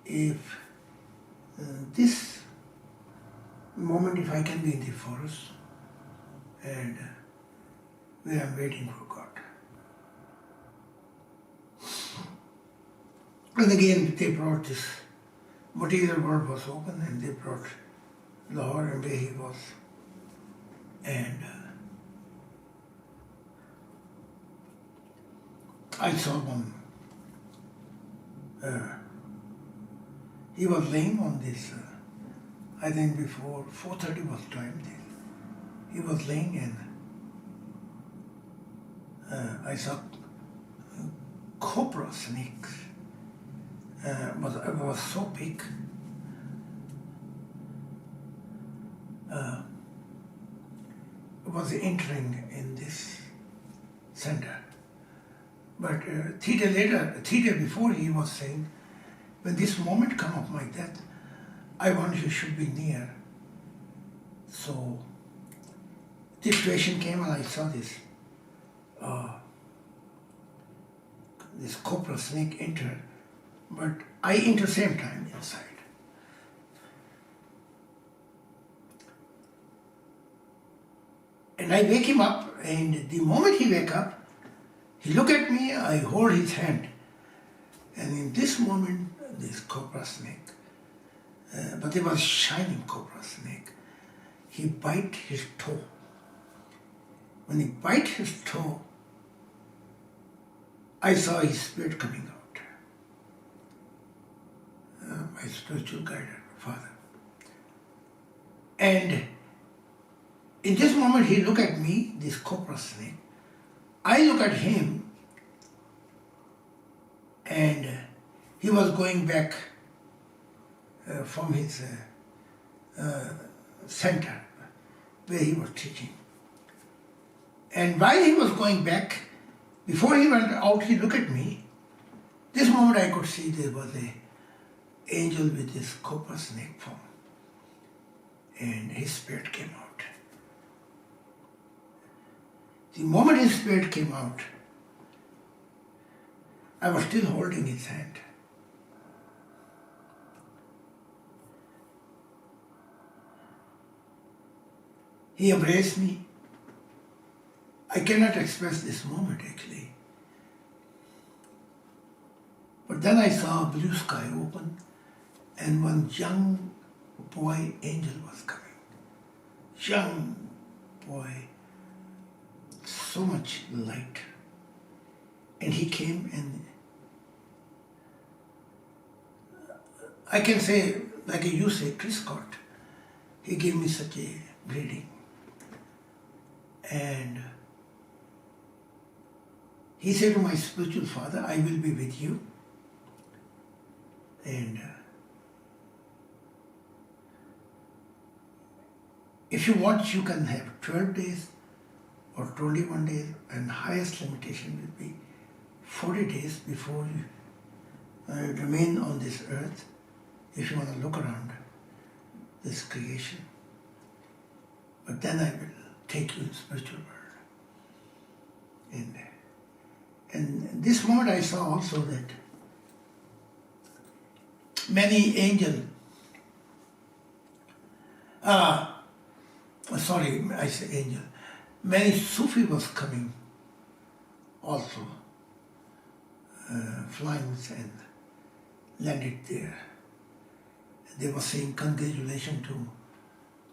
if this moment, if I can be in the forest and where I'm waiting for God. And again, they brought this material world was open and they brought Lahore and where he was. And I saw one. He was laying on this, I think before 4:30 was time then. He was laying and I saw cobra snakes. It was so big. It was entering in this center. But 3 days later, 3 days before, he was saying, when this moment come of my death, I want you should be near. So this situation came and I saw this this cobra snake enter, but I enter same time inside. And I wake him up, and the moment he wake up, he look at me, I hold his hand, and in this moment, this cobra snake, but it was shining cobra snake, he bite his toe. When he bite his toe, I saw his spirit coming out. My spiritual guide, father. And in this moment, he look at me, this cobra snake. I look at him, and he was going back from his center where he was teaching. And while he was going back, before he went out, he looked at me. This moment I could see there was an angel with this cobra snake form. And his spirit came out. The moment his spirit came out, I was still holding his hand. He embraced me. I cannot express this moment actually. But then I saw a blue sky open and one young boy angel was coming. Young boy, so much light. And he came and I can say, like you say, Chris Scott, he gave me such a greeting. And he said to my spiritual father, I will be with you. And if you want, you can have 12 days or 21 days, and highest limitation will be 40 days before you remain on this earth, if you want to look around this creation. But then I will take you in spiritual world. And this moment I saw also that many angels, sorry, I say angel, many Sufi was coming also, flying and landed there. They were saying congratulations to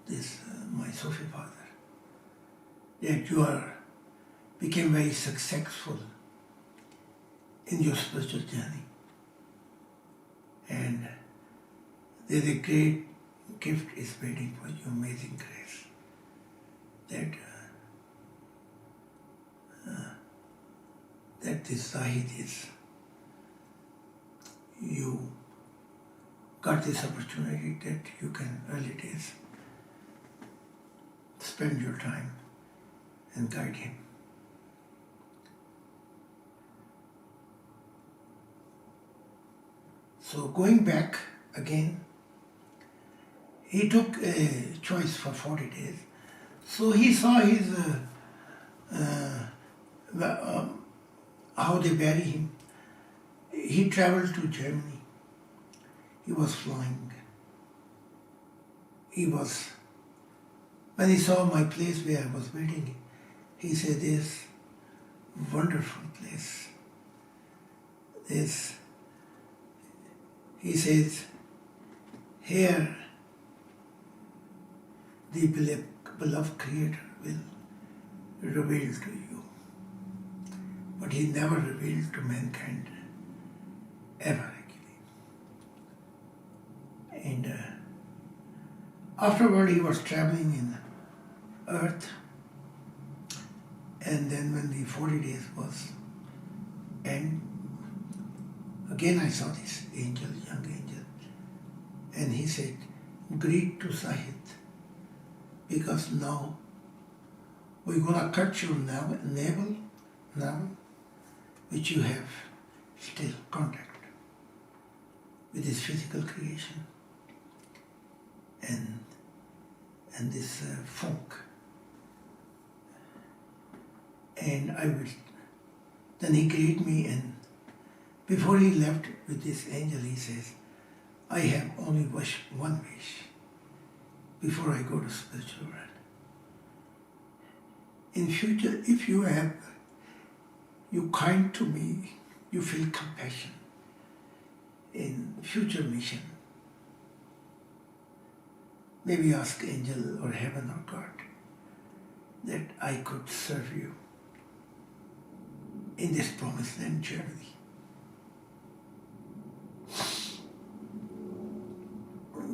this, my Sufi father, that you became very successful in your spiritual journey. And there's a great gift is waiting for you, amazing grace. That this Zahid is, you got this opportunity that you can early days spend your time and guide him. So going back again, he took a choice for 40 days. So he saw his how they bury him. He traveled to Germany. He was flying. When he saw my place where I was waiting, he said, "This wonderful place. He says, here the beloved Creator will reveal to you." But he never revealed to mankind, ever actually. And afterward he was traveling in earth, and then when the 40 days was end, again I saw this angel, young angel, and he said, "Greet to Zahid, because now we're going to cut your navel, which you have still contact with this physical creation and this funk. And I will." Then he greeted me, and before he left with this angel, he says, "I have only one wish before I go to spiritual world. In future, if you kind to me, you feel compassion in future mission, maybe ask angel or heaven or God that I could serve you in this promised land journey."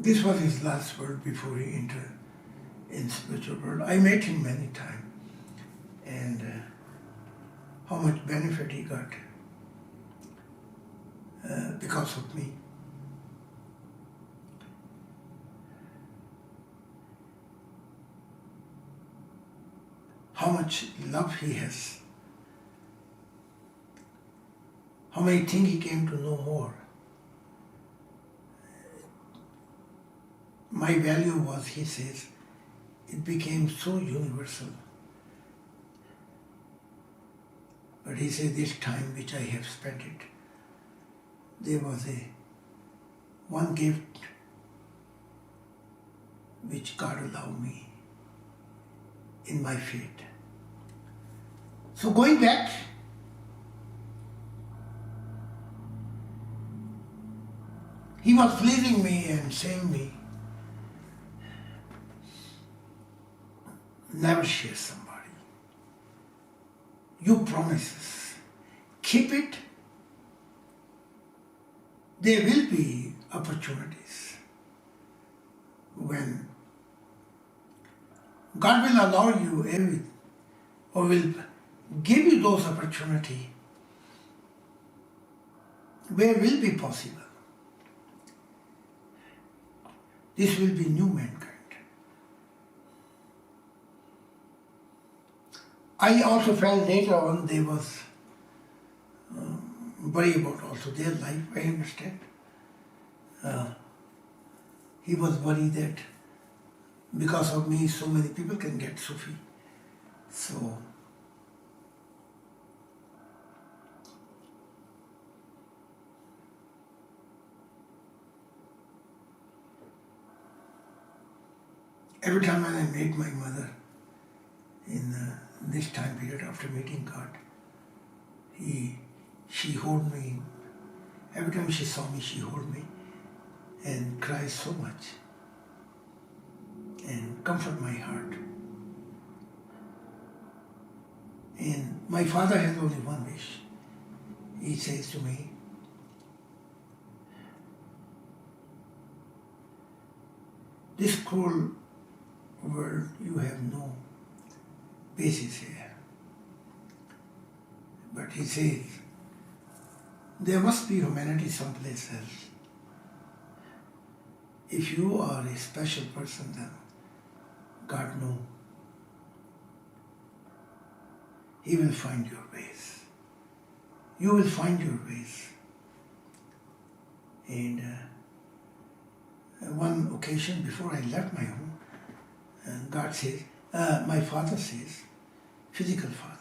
This was his last word before he entered in spiritual world. I met him many times, and how much benefit he got because of me. How much love he has. How many things he came to know more. My value was, he says, it became so universal. But he said, this time which I have spent it, there was one gift which God allowed me in my fate. So going back, he was pleasing me and saying me, never share somebody. You promises, keep it. There will be opportunities when God will allow you everything, or will give you those opportunities where will be possible. This will be new mankind. I also felt later on they was worry about also their life, I understand. He was worried that because of me so many people can get Sufi. So every time when I met my mother in this time period after meeting God, she held me. Every time she saw me, she held me and cried so much and comfort my heart. And my father has only one wish. He says to me, this cruel world, you have no basis here. But he says, there must be humanity someplace else. If you are a special person, then God knows. He will find your ways. You will find your ways. And one occasion before I left my home, God says, my father says, physical father,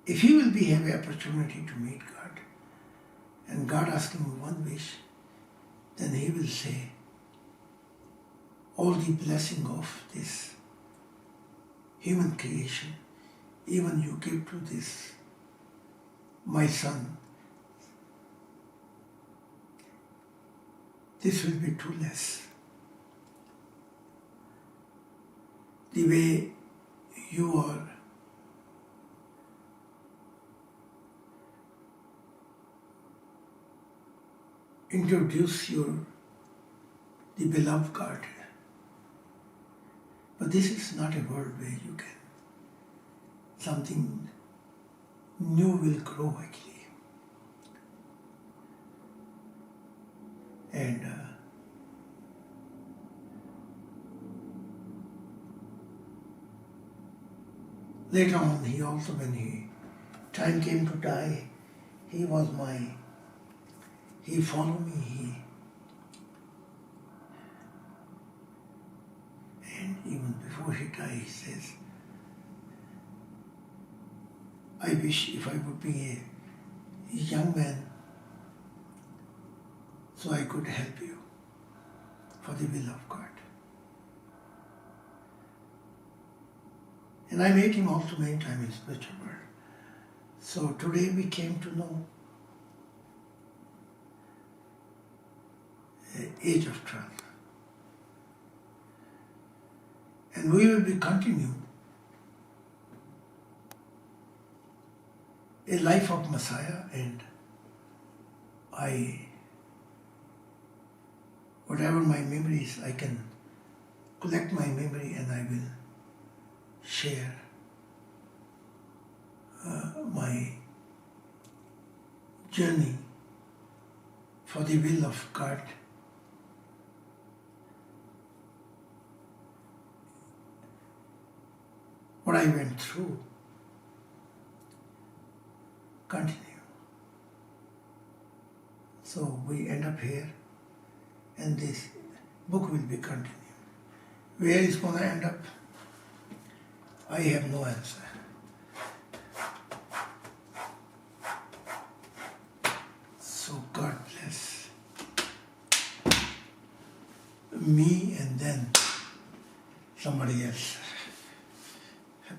if he will be have an opportunity to meet God, and God asks him one wish, then he will say, all the blessing of this human creation, even you give to this, my son, this will be too less. The way you are introduce the beloved God. But this is not a world where you can, something new will grow actually. And later on, he also, when time came to die, he followed me, and even before he died, he says, I wish if I would be a young man, so I could help you for the will of God. And I met him also many times in spiritual world. So today we came to know the age of 12. And we will be continuing a life of Messiah, and whatever my memories, I can collect my memory and I will share my journey for the will of God. What I went through, continue. So we end up here, and this book will be continued. Where it's going to end up, I have no answer. So God bless me and then somebody else,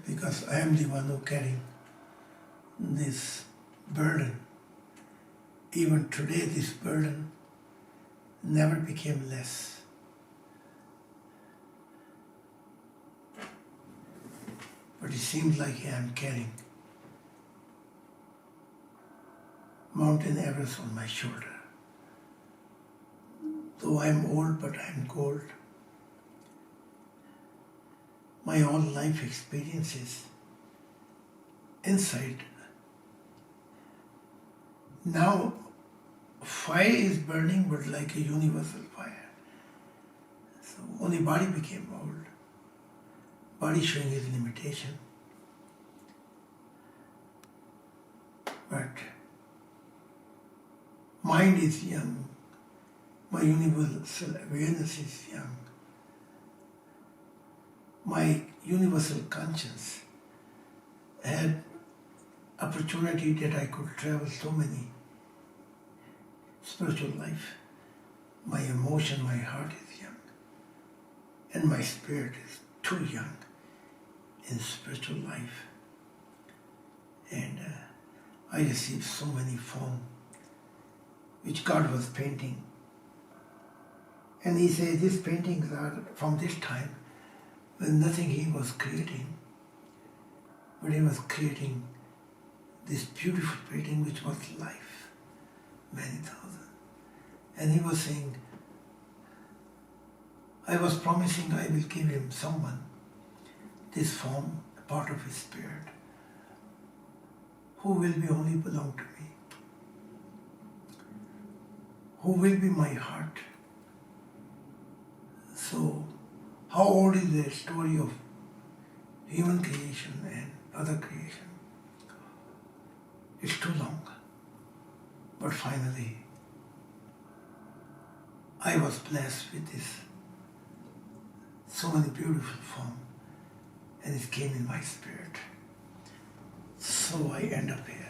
because I am the one who carrying this burden. Even today, this burden never became less. But it seems like I am carrying Mountain Everest on my shoulder. Though I am old, but I am gold. My whole life experiences inside. Now, fire is burning, but like a universal fire. So only body became old. Body showing its limitation. But mind is young. My universal awareness is young. My universal conscience had opportunity that I could travel so many spiritual life. My emotion, my heart is young, and my spirit is too young in spiritual life. And I received so many forms which God was painting. And He said these paintings are from this time when nothing He was creating, but He was creating this beautiful painting which was life, many thousand. And He was saying, I was promising I will give him someone, this form, a part of his spirit, who will be only belong to me, who will be my heart. So, how old is the story of human creation and other creation? It's too long. But finally, I was blessed with this so many beautiful form, and it came in my spirit. So I end up here.